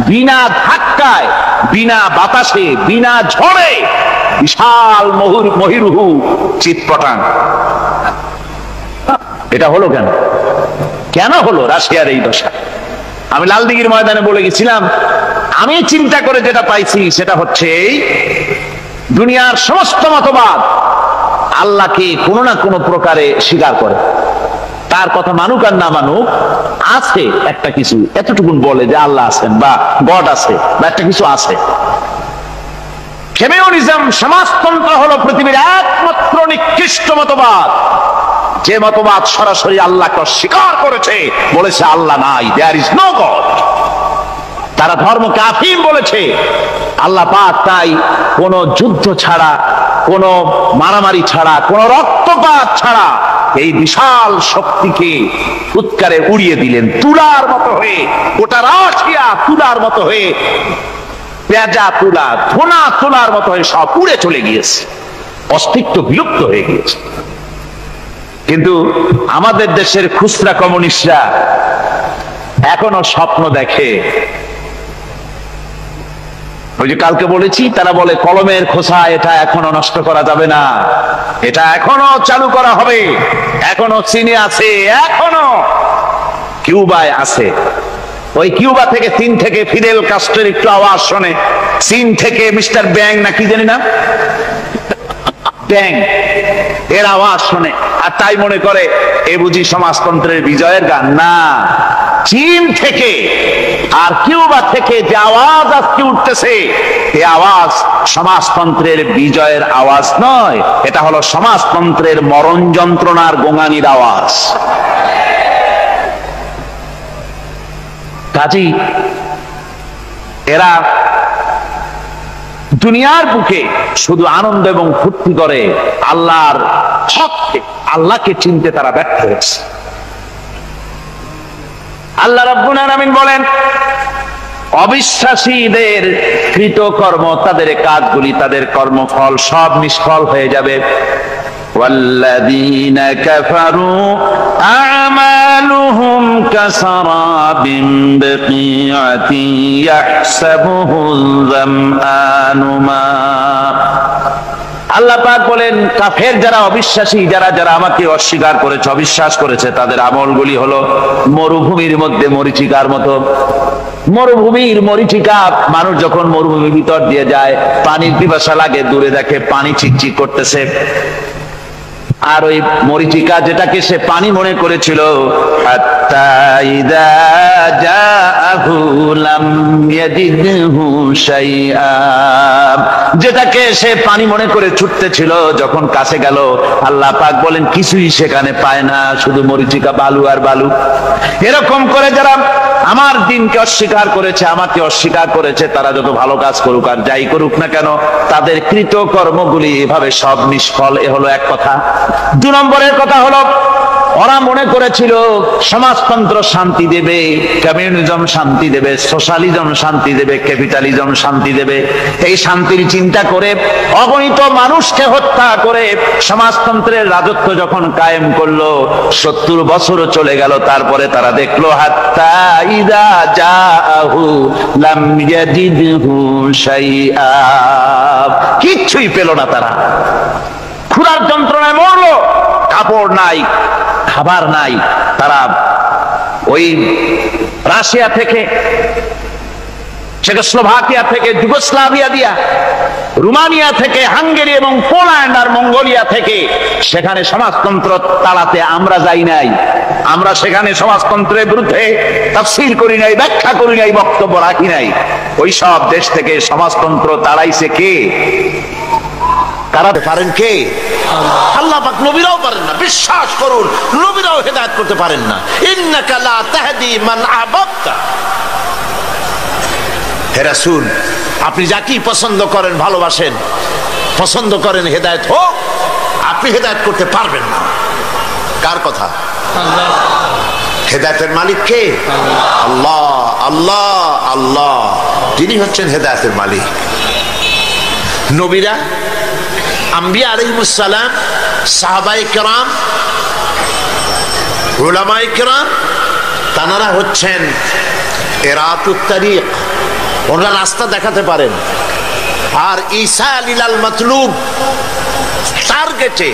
বিনা ধাক্কায়, বিনা বাতাসে, বিনা ঝড়ে বিশাল মহিরুহু চিৎপটাং। এটা হলো কেন? কেন হলো রাশিয়ার এই দশা? আমি লালদিঘির ময়দানে বলে গেছিলাম, আমি চিন্তা করে যেটা পাইছি সেটা হচ্ছে দুনিয়ার সমস্ত মতবাদ আল্লাহকে কোনো না কোনো প্রকারে স্বীকার করে। তার কথা মানুক আর না মানুক, আছে একটা কিছু এতটুকুন বলে যে আল্লাহ আছেন বা গড আছে বা একটা কিছু আছে। কমিউনিজম সমাজতন্ত্র হলো পৃথিবীর একমাত্র নিকৃষ্ট মতবাদ, যে মতবাদ সরাসরি আল্লাহকে অস্বীকার করেছে, বলেছে আল্লাহ নাই, দেয়ার ইজ নো গড। তারা ধর্মকে আফিম বলেছে। আল্লাহ পাক তাই কোন যুদ্ধ ছাড়া, কোন মারামারি ছাড়া, কোন রক্তপাত ছাড়া এই বিশাল শক্তিকে উৎকারে উড়িয়ে দিলেন, তুলার মতো হয়ে, গোটা রাশিয়া তুলার মতো হয়ে, পেঁজা তুলা, ধোনা তুলার মতো হয়ে সব উড়ে চলে গিয়েছে, অস্তিত্ব বিলুপ্ত হয়ে গিয়েছে। কিন্তু আমাদের দেশের খুচরা কমিউনিস্টরা এখনো স্বপ্ন দেখে। ওই যে কালকে বলেছি, তারা বলে কলমের খোসা এটা এখনো নষ্ট করা যাবে না, এটা এখনো চালু করা হবে, এখনো চীনে আছে, এখনো কিউবায় আছে। ওই কিউবা থেকে, চীন থেকে ফিদেল কাস্ট্রোর একটু আওয়াজ শোনে, চীন থেকে মিস্টার ব্যাং না কি জানি না, ব্যাং, এর আওয়াজ শোনে আর তাই মনে করে এ বুঝি সমাজতন্ত্রের বিজয়ের গান। না, চীন থেকে আর কিউবা থেকে যে আওয়াজ আজকে উঠতেছে, এই আওয়াজ সমাজতন্ত্রের বিজয়ের আওয়াজ নয়, এটা হলো সমাজতন্ত্রের মরণ যন্ত্রণার গোঙানির আওয়াজ। কাজী এরা দুনিয়ার বুকে শুধু আনন্দ এবং ফুর্তি করে, আল্লাহর হককে, আল্লাহকে চিনতে তারা ব্যর্থ হয়েছে। আল্লাহ রাব্বুল আলামিন বলেন, অবিশ্বাসীদের কৃতকর্ম, তাদের কাজগুলি, তাদের কর্মফল সব নিষ্ফল হয়ে যাবে। والذين كفروا أعمالهم كسراب بقيعة يحسبه الظمآن ماء। আল্লাহ পাক বলেন, কাফের যারা, অবিশ্বাসী যারা, যারা আমাকে অস্বীকার করেছে, অবিশ্বাস করেছে, তাদের আমলগুলি হলো মরুভূমির মধ্যে মরীচিকার মতো। মরুভূমির মরীচিকা, মানুষ যখন মরুভূমির ভিতর দিয়ে যায়, পানির পিপাসা লাগে, দূরে দেখে পানি চিকচিক করতেছে, আর ওই মরীচিকা যেটাকে সে পানি মনে করেছিল, হাত্তা ইযা জাআহু লাম ইয়াজিদহু শাইআ, যেটাকে সে পানি মনে করে ছুটতেছিল, যখন কাছে গেল আল্লাহ পাক বলেন কিছুই সেখানে পায় না, শুধু মরীচিকা, বালু আর বালু। এরকম করে যারা আমার দিনকে অস্বীকার করেছে, আমাকে অস্বীকার করেছে, তারা যত ভালো কাজ করুক আর যাই করুক না কেন, তাদের কৃত কর্মগুলি এভাবে সব নিষ্ফল। এ হলো এক কথা। 2 নম্বরের কথা হলো, ওরা মনে করেছিল সমাজতন্ত্র শান্তি দেবে, কমিউনিজম শান্তি দেবে, সোশ্যালিজম শান্তি দেবে, ক্যাপিটালিজম শান্তি দেবে। এই শান্তির চিন্তা করে অগণিত মানুষকে হত্যা করে সমাজতন্ত্রের রাজত্ব যখন কায়েম করলো, 70 বছর চলে গেল, তারপরে তারা দেখলো হাত্তা ইযা জাআহু লাম ইয়াজিদহু শাইআ, কিচ্ছুই পেল না। তারা ক্ষুধার যন্ত্রণায় মরলো, কাপড় নাই, খাবার নাই। তারা ওই রাশিয়া থেকে, চেকোস্লোভাকিয়া থেকে, যুগোস্লাভিয়া দিয়া, রোমানিয়া থেকে, হাঙ্গেরি এবং পোল্যান্ড আর মঙ্গোলিয়া থেকে, সেখানে সমাজতন্ত্র তাড়াতে আমরা যাই নাই। আমরা সেখানে সমাজতন্ত্রের বিরুদ্ধে তাফসীর করি নাই, ব্যাখ্যা করি নাই, বক্তব্য রাখি নাই। ওই সব দেশ থেকে সমাজতন্ত্র তাড়াইছে কে? তাড়াতে পারেন কে? আল্লাহ পাক। নবীরাও পারেন না, বিশ্বাস করুন, নবীরাও হেদায়েত করতে পারেন না। ইন্নাকা লা তাহদি মান আহবাবতা। হে রাসূল, আপনি যাকে পছন্দ করেন, ভালোবাসেন, পছন্দ করেন হেদায়েত হোক, আপনি হেদায়েত করতে পারবেন না। কার কথা? আল্লাহ। হেদায়েতের মালিক কে? আল্লাহ। আল্লাহ আল্লাহ, তিনি হচ্ছেন হেদায়েতের মালিক। নবীরা, আম্বিয়া আলাইহিস সালাম, সাহাবায়ে কেরাম, উলামায়ে কেরাম, তানারা হচ্ছেন ইরাতুত তারিক, ওনারা রাস্তা দেখাতে পারেন। আর ঈসা লিলাল মাতলুব, টার্গেটে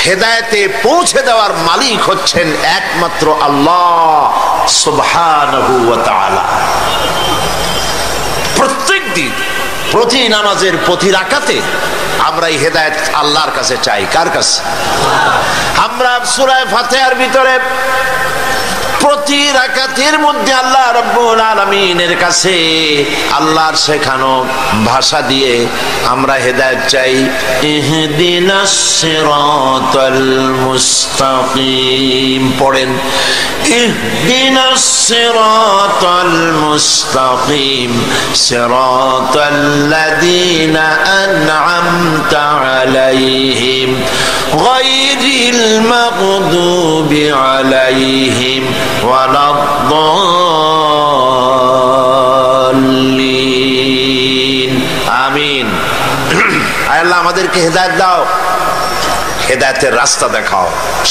হেদায়েতে পৌঁছে দেওয়ার মালিক হচ্ছেন একমাত্র আল্লাহ সুবহানাহু ওয়া তাআলা। প্রত্যেক দিন প্রতি নামাজের প্রতি রাকাতে আমরা এই হেদায়েত আল্লাহর কাছে চাই। কার কাছে? আমরা সূরা ফাতিহার ভিতরে প্রতি রাকাতের মধ্যে আল্লাহ রাব্বুল আলামিনের কাছে আল্লাহর শেখানো ভাষা দিয়ে আমরা হেদায়েত চাই। ইহদিনাস সিরাতাল মুস্তাকিম পড়েন, ইহদিনাস সিরাতাল মুস্তাকিম সিরাতাল্লাযীনা আন'আমতা আলাইহিম গায়রিল মাগদুবি আলাইহিম ওয়ালাদ-দাল্লিন। আমিন। আল্লাহ আমাদেরকে হেদায়েত দাও, হেদায়েতের রাস্তা দেখাও,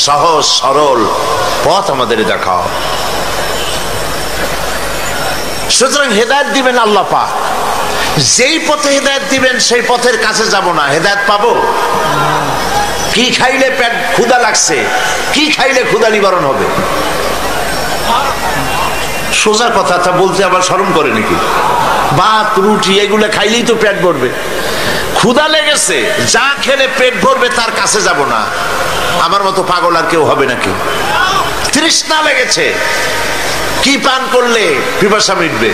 সহজ সরল পথ আমাদের দেখাও। সুতরাং হেদায়েত দিবেন আল্লাহ পাক। যেই পথে হেদায়েত দিবেন সেই পথের কাছে যাব না, হেদায়েত পাবো? কি খাইলে পেট ক্ষুধা লাগছে, কি খাইলে ক্ষুধা নিবারণ হবে? সোজা কথা, তা বলতে আবার শরম করে নাকি? ভাত রুটি এগুলো খাইলেই তো পেট ভরবে। ক্ষুধা লেগেছে, যা খেলে পেট ভরবে তার কাছে যাব না। আমার মতো পাগল আর কেউ হবে নাকি? তৃষ্ণা লেগেছে, কি পান করলে পিপাসা মিটবে?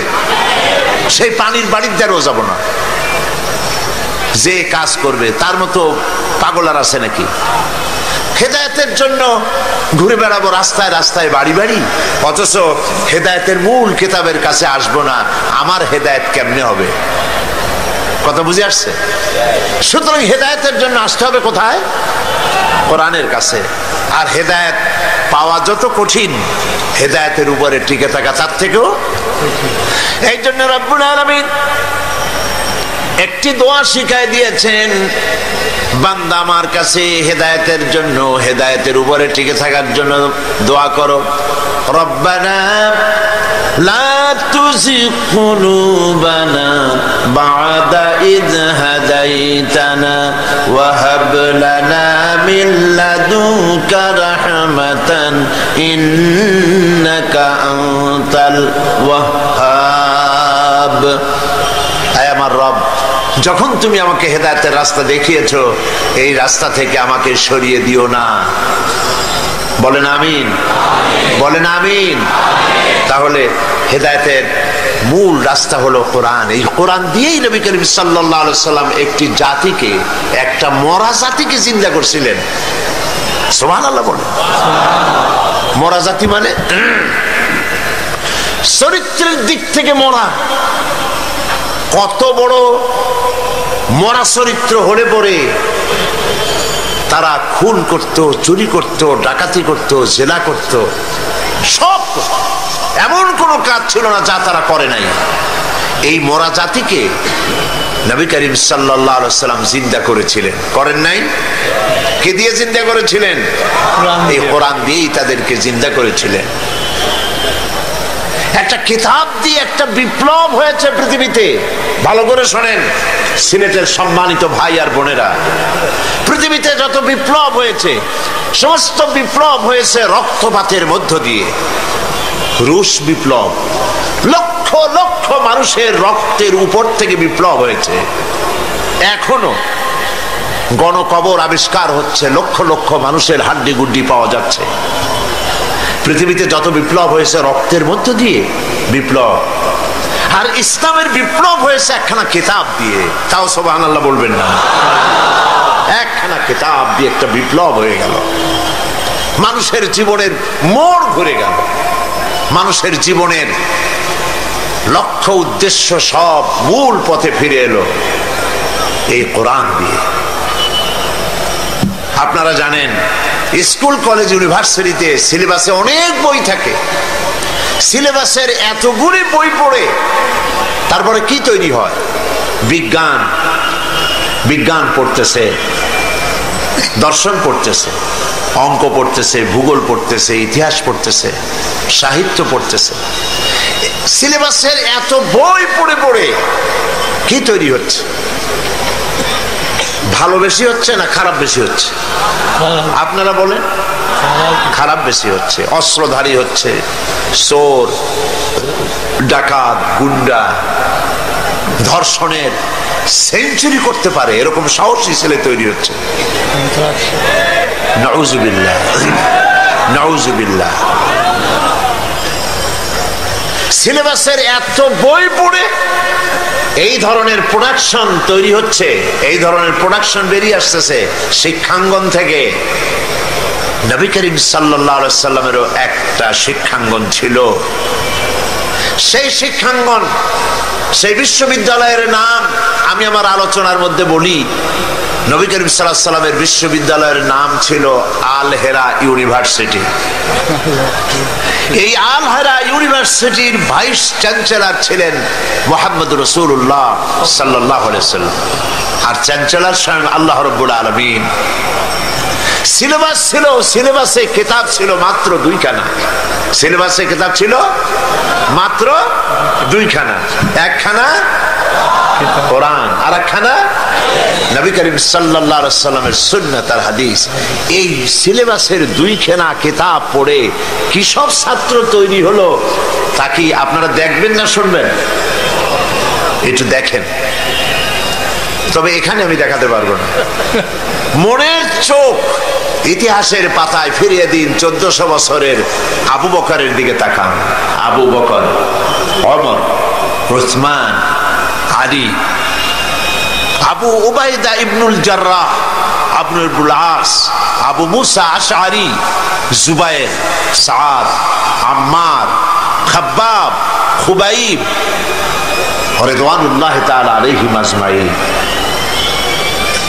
সেই পানির বাড়ির দ্বারও যাব না। যে কাজ করবে তার মতো পাগল আর আছে নাকি? হেদায়েতের জন্য ঘুরে বেড়াবো রাস্তায় রাস্তায় বাড়ি বাড়ি, অথচ হেদায়েতের মূল কিতাবের কাছে আসবো না। আমার হেদায়েত কেমনে হবে? কথা বুঝে আসছে? সুতরাং হেদায়েতের জন্য আসতে হবে কোথায়? কোরআনের কাছে। আর হেদায়েত পাওয়া যত কঠিন, হেদায়েতের উপরে টিকে থাকা তার থেকেও। এই জন্য রব্বুল আলামিন একটি দোয়া শিখায় দিয়েছেন, বান্দা আমার কাছে হেদায়েতের জন্য, হেদায়েতের উপরে টিকে থাকার জন্য দোয়া করো। রব্বানা লা তুযিগ কুলুবানা বা'দা ইয হাদাইতানা ওয়া হাব লানা মিন লাদুনকা রাহমাতান ইন্নাকা আনতাল ওয়াহ্হাব। আয় আমার রব, যখন তুমি আমাকে হেদায়েতের রাস্তা দেখিয়েছো, এই রাস্তা থেকে আমাকে সরিয়ে দিও না। বলেন আমিন, বলেন আমিন। তাহলে হেদায়েতের মূল রাস্তা হলো কোরআন। এই কোরআন দিয়েই নবী করিম সাল্লাল্লাহু আলাইহি সাল্লাম একটি জাতিকে, একটা মরা জাতিকে জিন্দা করছিলেন। সুবহানাল্লাহ বলেন। মরা জাতি মানে চরিত্রের দিক থেকে মরা। কত বড় মরা চরিত্র হলে পরে তারা খুন করত, চুরি করত, ডাকাতি করত, জেলা করত, সব এমন কোন কাজ ছিল না যা তারা করে নাই। এই মরা জাতিকে নবী করিম সাল্লাল্লাহু আলাইহি সাল্লাম জিন্দা করেছিলেন, করেন নাই? কে দিয়ে জিন্দা করেছিলেন? এই কোরআন দিয়েই তাদেরকে জিন্দা করেছিলেন। একটা কিতাব দিয়ে একটা বিপ্লব হয়েছে পৃথিবীতে। ভালো করে শোনেন সিলেটের সম্মানিত ভাই আর বোনেরা, পৃথিবীতে যত বিপ্লব হয়েছে সমস্ত বিপ্লব হয়েছে রক্তপাতের মধ্য দিয়ে। রুশ বিপ্লব, লক্ষ লক্ষ মানুষের রক্তের উপর থেকে বিপ্লব হয়েছে। এখনো গণকবর আবিষ্কার হচ্ছে, লক্ষ লক্ষ মানুষের হাড্ডি গুড্ডি পাওয়া যাচ্ছে। পৃথিবীতে যত বিপ্লব হয়েছে রক্তের মধ্য দিয়ে বিপ্লব। আর ইসলামের বিপ্লব হয়েছে একখানা কিতাব দিয়ে। তাও সুবহানাল্লাহ বলবেন না? একখানা কিতাব দিয়ে একটা বিপ্লব হয়ে গেল। মানুষের জীবনের মোড় ঘুরে গেল, মানুষের জীবনের লক্ষ্য উদ্দেশ্য সব মূল পথে ফিরে এলো এই কোরআন দিয়ে। আপনারা জানেন স্কুল কলেজ ইউনিভার্সিটিতে সিলেবাসে অনেক বই থাকে। সিলেবাসের এতগুলি বই পড়ে তারপরে কি তৈরি হয়? বিজ্ঞান, বিজ্ঞান পড়তেছে, দর্শন পড়তেছে, অঙ্ক পড়তেছে, ভূগোল পড়তেছে, ইতিহাস পড়তেছে, সাহিত্য পড়তেছে। সিলেবাসের এত বই পড়ে পড়ে কি তৈরি হচ্ছে? ভালো বেশি হচ্ছে না খারাপ বেশি হচ্ছে? আপনারা বলেন। খারাপ বেশি হচ্ছে। অস্ত্রধারী হচ্ছে, চোর, ডাকাত, গুন্ডা, ধর্ষণের সেঞ্চুরি করতে পারে এরকম সাহসী ছেলে তৈরি হচ্ছে। নাউজুবিল্লাহ, নাউজুবিল্লাহ। সিলেবাসের এত বই পড়ে এই ধরনের প্রোডাকশন তৈরি হচ্ছে, এই ধরনের প্রোডাকশন বেরিয়ে আসতেছে শিক্ষাঙ্গন থেকে। নবী করিম সাল্লাল্লাহু আলাইহি সাল্লামেরও একটা শিক্ষাঙ্গন ছিল। সেই শিক্ষাঙ্গন, সেই বিশ্ববিদ্যালয়ের নাম আমি আমার আলোচনার মধ্যে বলি। নবী করিম সাল্লাল্লাহু আলাইহি সাল্লামের বিশ্ববিদ্যালয়ের নাম ছিল আল হেরা ইউনিভার্সিটি। এই আল হেরা ইউনিভার্সিটির ভাইস চ্যান্সেলর ছিলেন মুহাম্মদ রাসূলুল্লাহ সাল্লাল্লাহু আলাইহি ওয়াসাল্লাম, আর চ্যান্সেলর স্বয়ং আল্লাহ রাব্বুল আলামিন। সিলেবাস ছিল, সিলেবাসে কিতাব ছিল মাত্র 2 খানা। সিলেবাসে কিতাব ছিল মাত্র 2 খানা। একখানা কোরআন, আর একখানা নবী করিম সাল্লাল্লাহু আলাইহি ওয়াসাল্লামের সুন্নাত আর হাদিস। এই সিলেবাসের 2 খানা কিতাব পড়ে কি সব ছাত্র তৈরি হলো, তা কি আপনারা দেখবেন না শুনবেন? একটু দেখেন। তবে এখানে আমি দেখাতে পারবো না। মনের চোখ ইতিহাসের পাতায় ফিরিয়ে দিন 1400 বছরের আবু বকরের দিকে তাকান। আবু বকর, ওমর, উসমান, আলী, আবু উবাইদা ইবনুল জাররাহ, আবু ইবনুল আস, আবু মুসা আশআরি, জুবায়ের, সাদ, আম্মার, খাব্বাব, খুবাইব রিদওয়ানুল্লাহি তাআলা আলাইহিম আজমাইন।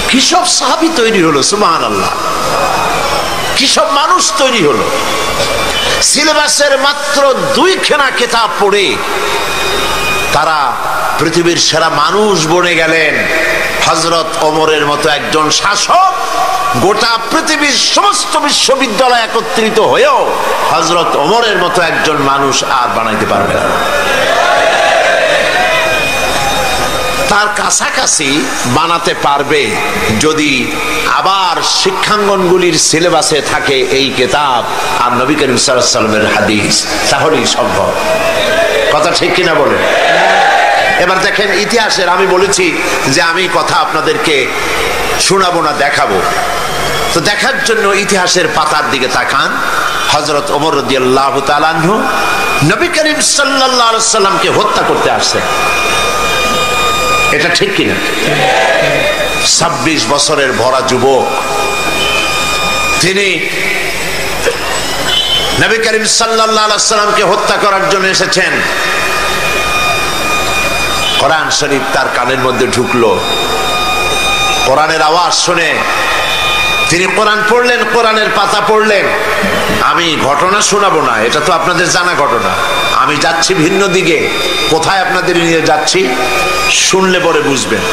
কি সব সাহাবী তৈরি হলো, সুবহানাল্লাহ। কি সব মানুষ তৈরি হলো। সিলেবাসের মাত্র 2 খানা কিতাব পড়ে তারা পৃথিবীর সেরা মানুষ বনে গেলেন। হযরত ওমরের মতো একজন শাসক গোটা পৃথিবীর সমস্ত বিশ্ববিদ্যালয় একত্রিত হয়েও হযরত ওমরের মতো একজন মানুষ আর বানাইতে পারবে না। তার কাছাকাছি বানাতে পারবে যদি আবার শিক্ষাঙ্গনগুলির সিলেবাসে থাকে এই কিতাব আর নবী করিম সাল্লাল্লাহু আলাইহি ওয়াসাল্লামের হাদিস, তাহলেই সম্ভব। কথা ঠিক কিনা বলেন? এবার দেখেন ইতিহাসের, আমি বলেছি যে আমি কথা আপনাদেরকে শোনাবো না, দেখাবো। তো দেখার জন্য ইতিহাসের পাতার দিকে তাকান। হযরত ওমর রাদিয়াল্লাহু তাআলা আনহু নবী করিম সাল্লাল্লাহু আলাইহি ওয়াসাল্লামকে হত্যা করতে আসছেন। এটা ঠিক কিনা? 26 বছরের ভরা যুবক তিনি নবী করিম সাল্লাল্লাহু আলাইহি ওয়াসাল্লামকে হত্যা করার জন্য এসেছেন। কোরআন শরীফ তার কানের মধ্যে ঢুকলো। কোরআনের আওয়াজ শুনে তিনি কোরআন পড়লেন, কোরআনের পাতা পড়লেন। আমি ঘটনা শোনাবো না, এটা তো আপনাদের জানা ঘটনা। আমি যাচ্ছি ভিন্ন দিকে। কোথায় আপনাদের নিয়ে যাচ্ছি শুনলে পরে বুঝবেন।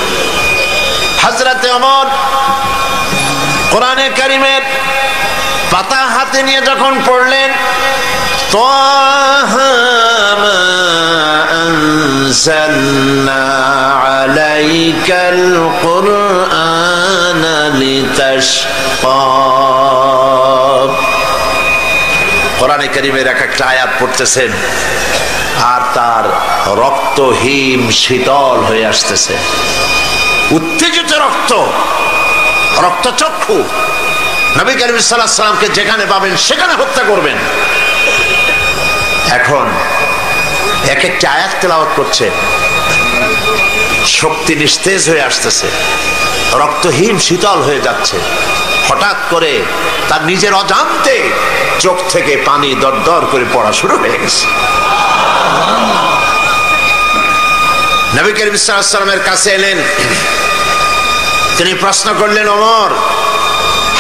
হযরতে ওমর কোরআনে কারীমের পাতা হাতে নিয়ে যখন পড়লেন, তাহা মা আনজালনা আলাইকাল কুরআনা লিতাশকা। কোরআনে কারীমের এক একটা আয়াত পড়তেছেন আর তার রক্ত হিম শীতল হয়ে আসতেছে। উত্তেজিত রক্ত, রক্তচক্ষু। নবী করিম সাল্লাল্লাহু আলাইহি ওয়াসাল্লামকে যেখানে পাবেন সেখানে হত্যা করবেন। এখন এক একটা আয়াত তেলাওয়াত করছে, শক্তি নিস্তেজ হয়ে আসতেছে, রক্তহীন শীতল হয়ে যাচ্ছে। হঠাৎ করে তার নিজের অজান্তে চোখ থেকে পানি দরদর করে পড়া শুরু হয়ে গেছে। নবী করিম সাল্লাল্লাহু আলাইহি ওয়াসাল্লামের কাছে এলেন। তিনি প্রশ্ন করলেন, ওমর,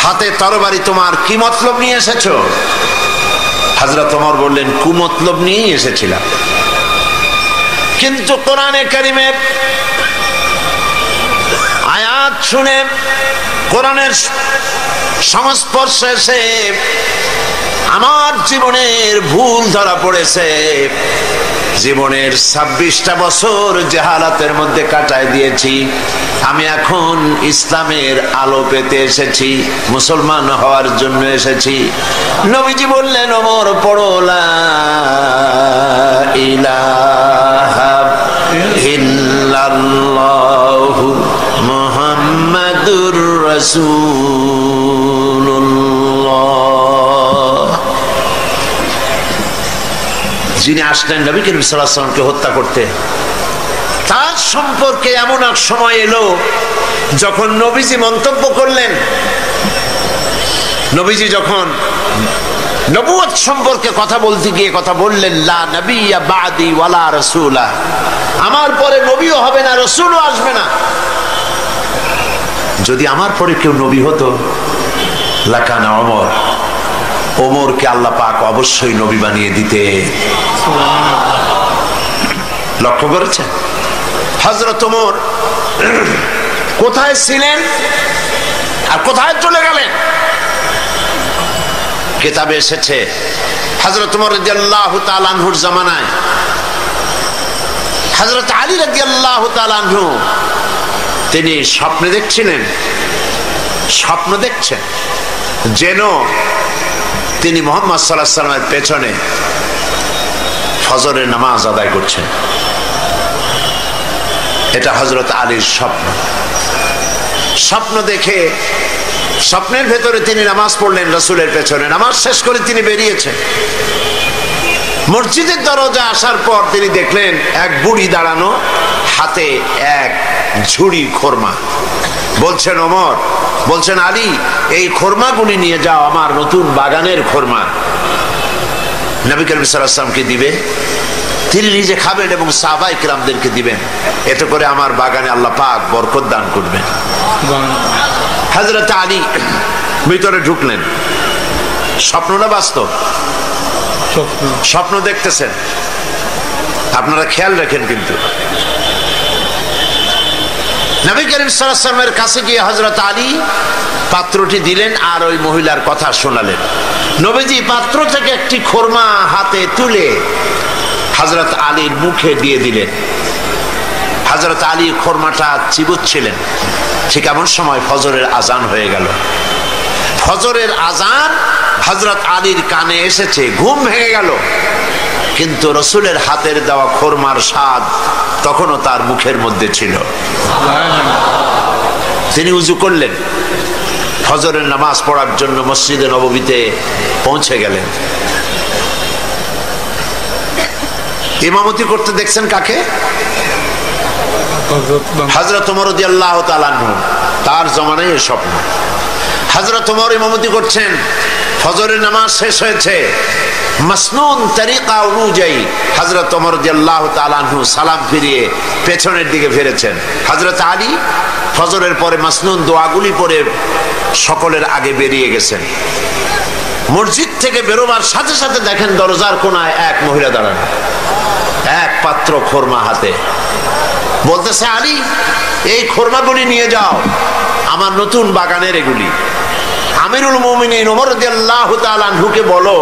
হাতে তরবারি তোমার কি মতলব নিয়ে এসেছো? হযরত ওমর বললেন, কুমতলব নিয়েই এসেছিলাম। কিন্তু কোরআনে কারীমের আয়াত শুনে, কোরআনের সংস্পর্শে এসে আমার জীবনের ভুল ধরা পড়েছে। জীবনের 26টা বছর জাহালাতের মধ্যে কাটায় দিয়েছি। আমি এখন ইসলামের আলো পেতে এসেছি, মুসলমান হওয়ার জন্য এসেছি। নবীজি বললেন, ওমর পড়ো লা ইলাহা ইল্লাল্লাহু মুহাম্মাদুর রাসূলুল্লাহ। যিনি আসলেন নবী করিম সাল্লাল্লাহু আলাইহি ওয়াসাল্লামকে হত্যা করতে, তার সম্পর্কে এমন এক সময় এলো যখন নবীজি মন্তব্য করলেন। নবীজি যখন নবুয়ত সম্পর্কে কথা বলতে গিয়ে কথা বললেন, লা নবিয়্যা বাদি ওয়ালা রাসূলা, আমার পরে নবীও হবে না, রাসূলও আসবে না। যদি আমার পরে কেউ নবী হতো লাকানা ওমর, ওমরকে আল্লাহ পাক অবশ্যই নবী বানিয়ে দিতে। লক্ষ্য করেছেন হযরত ওমর কোথায় ছিলেন আর কোথায় চলে গেলেন? কিতাবে এসেছে হযরত ওমর রাদিয়াল্লাহু তাআলা আনহুর জামানায় হযরত আলী রাদিয়াল্লাহু তাআলা আনহু তিনি স্বপ্নে দেখছিলেন, স্বপ্ন দেখছেন যেন তিনি মুহাম্মদ সাল্লাল্লাহু আলাইহি ওয়াসাল্লামের পেছনে ফজরের নামাজ আদায় করছেন। এটা হযরত আলীর স্বপ্ন। স্বপ্ন দেখে স্বপ্নের ভেতরে তিনি নামাজ পড়লেন রাসূলের পেছনে। নামাজ শেষ করে তিনি বেরিয়েছেন। মসজিদের দরজা আসার পর তিনি দেখলেন এক বুড়ি দাঁড়ানো, হাতে এক ঝুড়ি খোরমা। বলছেন ওমর, বলছেন আলী, এই খোরমাগুলি নিয়ে যাও, আমার নতুন বাগানের খোরমা। নবী করিম সাল্লাল্লাহু আলাইহি ওয়াসাল্লামকে দিবে, তিনি নিজে খাবেন এবং সাহাবায়ে কিরামদেরকে দিবেন। এতে করে আমার বাগানে আল্লাহ পাক বরকত দান করবেন। হযরত আলী ভিতরে ঢুকলেন। স্বপ্ন না বাস্তব? স্বপ্ন দেখতেছেন, আপনারা খেয়াল রাখেন। কিন্তু নবী করিম সাল্লাল্লাহু আলাইহি ওয়াসাল্লামের কাছে গিয়ে হযরত আলী পাত্রটি দিলেন আর ওই মহিলার কথা শোনালেন। নবীজি পাত্র থেকে একটি খোরমা হাতে তুলে হযরত আলীর মুখে দিয়ে দিলেন। হযরত আলী খোরমাটা চিবুচ্ছিলেন। ঠিক এমন সময় ফজরের আজান হয়ে গেল। ফজরের আজান হযরত আলীর কানে এসেছে, ঘুম ভেঙে গেল। কিন্তু রাসূলের হাতের দেওয়া খোরমার স্বাদ তখনও তার মুখের মধ্যে ছিল। তিনি উযু করলেন, ফজরের নামাজ পড়ার জন্য মসজিদে নববীতে পৌঁছে গেলেন। ইমামতি করতে দেখছেন কাকে? হযরত ওমর রাদিয়াল্লাহু তাআলা আনহু। তার জামানায় এই স্বপ্ন। হযরত ওমর ইমামতি করছেন, ফজরের নামাজ শেষ হয়েছে। মাসনুন তরিকা অনুযায়ী হযরত ওমর রাদিয়াল্লাহু তাআলা আনহু সালাম ফিরিয়ে পেছনের দিকে ফিরেছেন। হযরত আলী ফজরের পরে মাসনুন দোয়াগুলি পড়ে সকলের আগে বেরিয়ে গেছেন। মসজিদ থেকে বেরোবার সাথে সাথে দেখেন দরজার কোনায় এক মহিলা দাঁড়ানো, এক পাত্র খোরমা হাতে। বলতেছে, আলী, এই খোরমাগুলি নিয়ে যাও, আমার নতুন বাগানের এগুলি। আমিরুল মুমিনিন ওমর রাদিয়াল্লাহু তাআলা আনহুকে বলো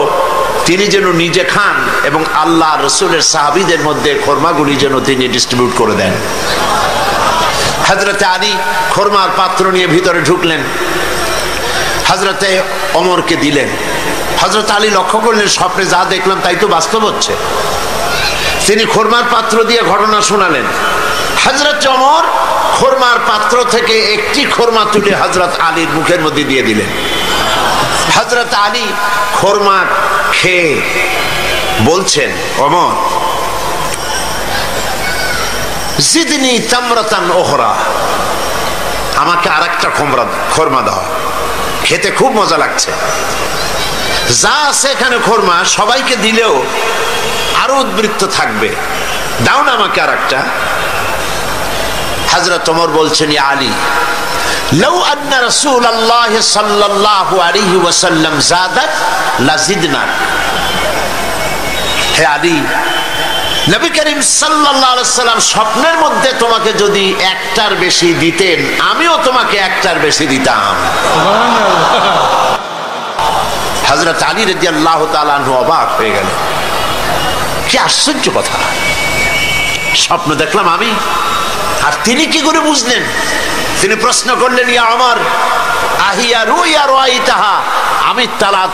তিনি যেন নিজে খান এবং আল্লাহ রাসূলের সাহাবীদের মধ্যে খোরমাগুলি যেন তিনি ডিস্ট্রিবিউট করে দেন। হযরত আলী খোরমার পাত্র নিয়ে ভিতরে ঢুকলেন, হযরতে ওমরকে দিলেন। হযরত আলী লক্ষ্য করলেন, স্বপ্নে যা দেখলাম তাই তো বাস্তব হচ্ছে। তিনি খোরমার পাত্র দিয়ে ঘটনা শোনালেন। হযরত ওমর খোরমার পাত্র থেকে একটি খোরমা তুলে হযরত আলীর মুখের মধ্যে দিয়ে দিলেন। হযরত আলী খোরমা খেয়ে বলছেন, ওমর, জিদনি তামরাতান উখরা, আমাকে আরেকটা খোরমা দাও, খেতে খুব মজা লাগছে। যা আছে এখানে খোরমা সবাইকে দিলেও আরো উদ্বৃত্ত থাকবে, দাও না আমাকে আরেকটা। হযরত ওমর বলছেন, ইয়া আলী, লাউ আন্না রাসূলুল্লাহ সাল্লাল্লাহু আলাইহি ওয়াসাল্লাম জাদাত লাজিদনা। হে আলী, নবী করিম সাল্লাল্লাহু আলাইহি সাল্লাম স্বপ্নের মধ্যে তোমাকে যদি একটার বেশি দিতেন, আমিও তোমাকে একটার বেশি দিতাম। হযরত আলী রাদিয়াল্লাহু তাআলা আনহু অবাক হয়ে গেল, কি আশ্চর্য কথা, স্বপ্ন দেখলাম আমি, আর তিনি কি করে বুঝলেন? তিনি প্রশ্ন করলেন, ইয়া ওমর, আহিয়া রুইয়া রাইতাহা আমি তালাত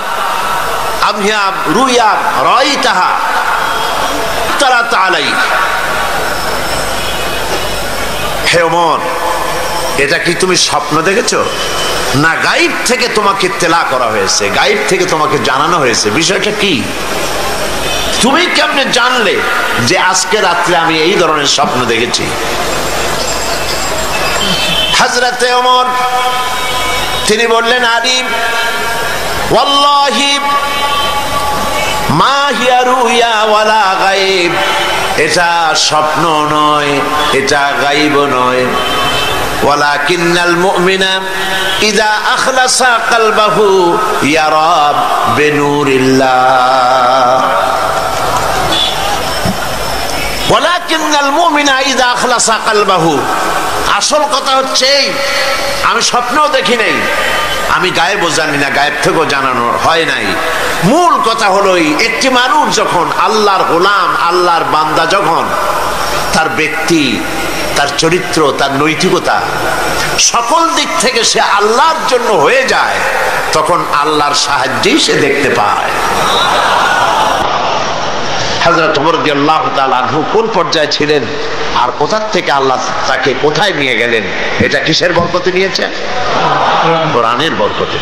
আমিয়া রুইয়া রাইতাহা তালাত আলাই। হে ওমর, এটা কি তুমি স্বপ্ন দেখেছো, না গায়েব থেকে তোমাকে তেলা করা হয়েছে, গায়েব থেকে তোমাকে জানানো হয়েছে? বিষয়টা কি? তুমি কেমনে জানলে যে আজকে রাত্রে আমি এই ধরনের স্বপ্ন দেখেছি? হযরতে ওমর তিনি বললেন, আলী ওয়াল্লাহি মা হিয়া রুইয়া ওয়ালা গায়েব, এটা স্বপ্ন নয়, এটা গায়েব নয়। ওয়ালাকিন্নাল মুমিনা ইযা আখলাসা কলবাহু ইয়ারা বিনুরিল্লাহ। ওয়ালাকিন্নাল মুমিনা ইযা আখলাসা কলবাহু, আসল কথা হচ্ছে আমি স্বপ্নও দেখি নাই, আমি গায়েবও জানি না, গায়েব থেকেও জানানো হয় নাই। মূল কথা হলো একটি মানুষ যখন আল্লাহর গোলাম, আল্লাহর বান্দা, যখন তার ব্যক্তি, তার চরিত্র, তার নৈতিকতা সকল দিক থেকে সে আল্লাহর জন্য হয়ে যায়, তখন আল্লাহর সাহায্যেই সে দেখতে পায়। হযরত ওমর রাদিয়াল্লাহু তাআলা আনহু কোন পর্যায়ে ছিলেন আর কোথা থেকে আল্লাহ তাকে কোথায় নিয়ে গেলেন, এটা কিসের বরকতে নিয়েছে? কোরআনের বরকতে।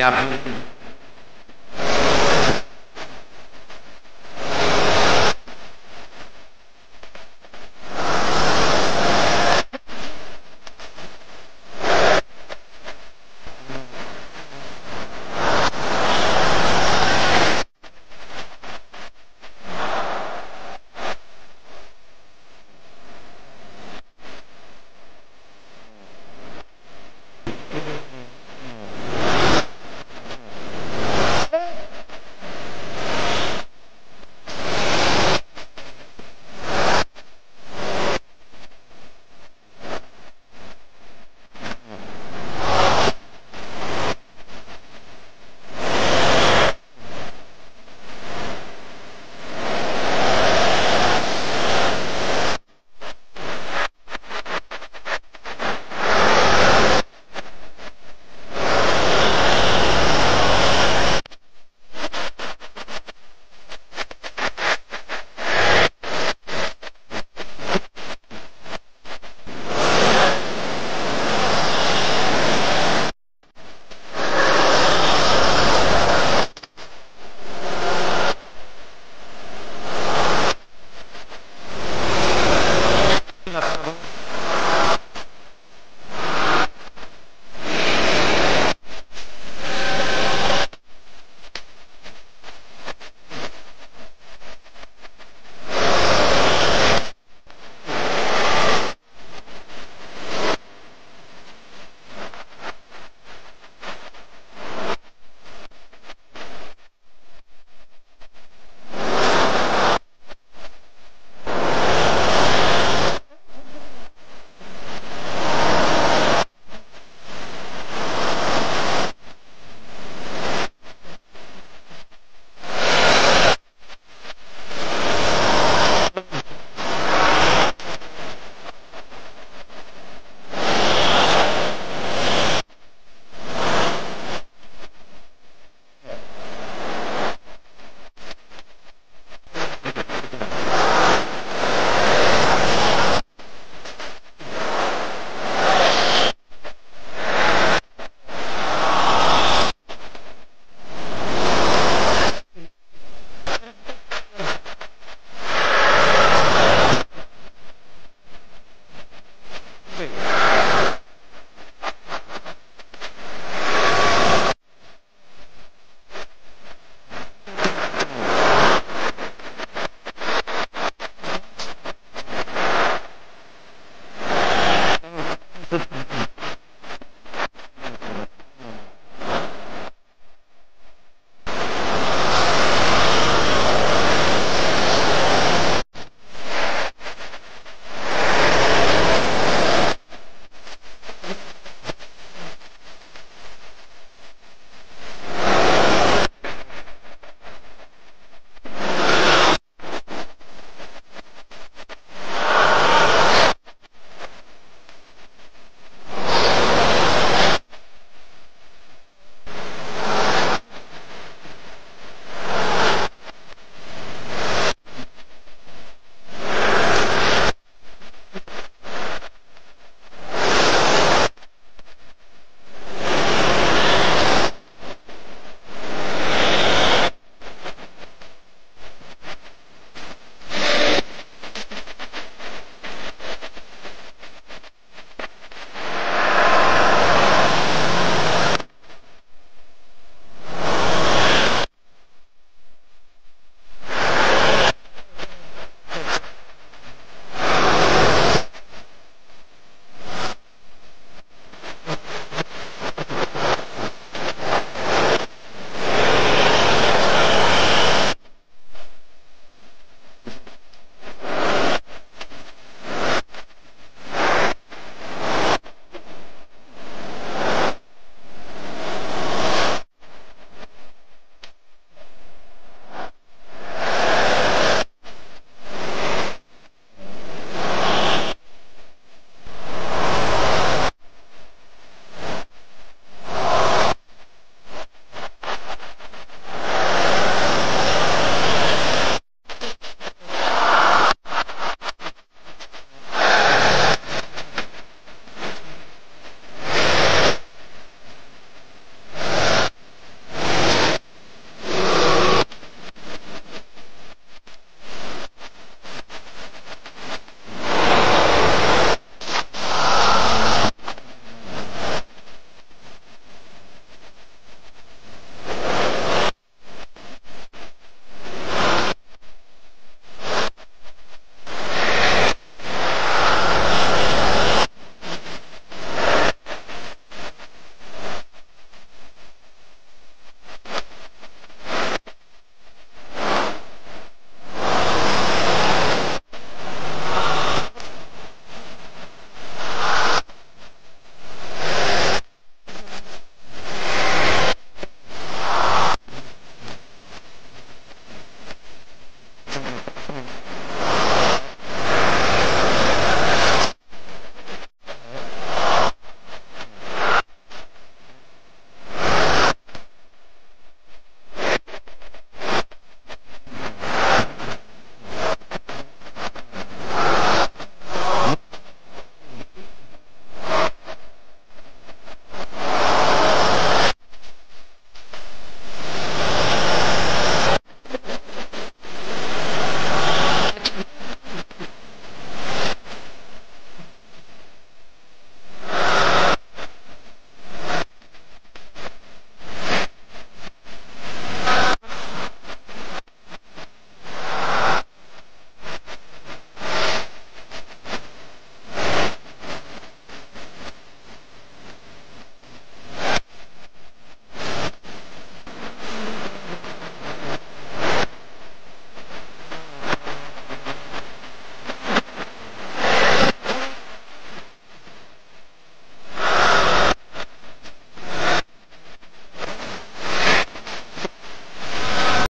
আপনি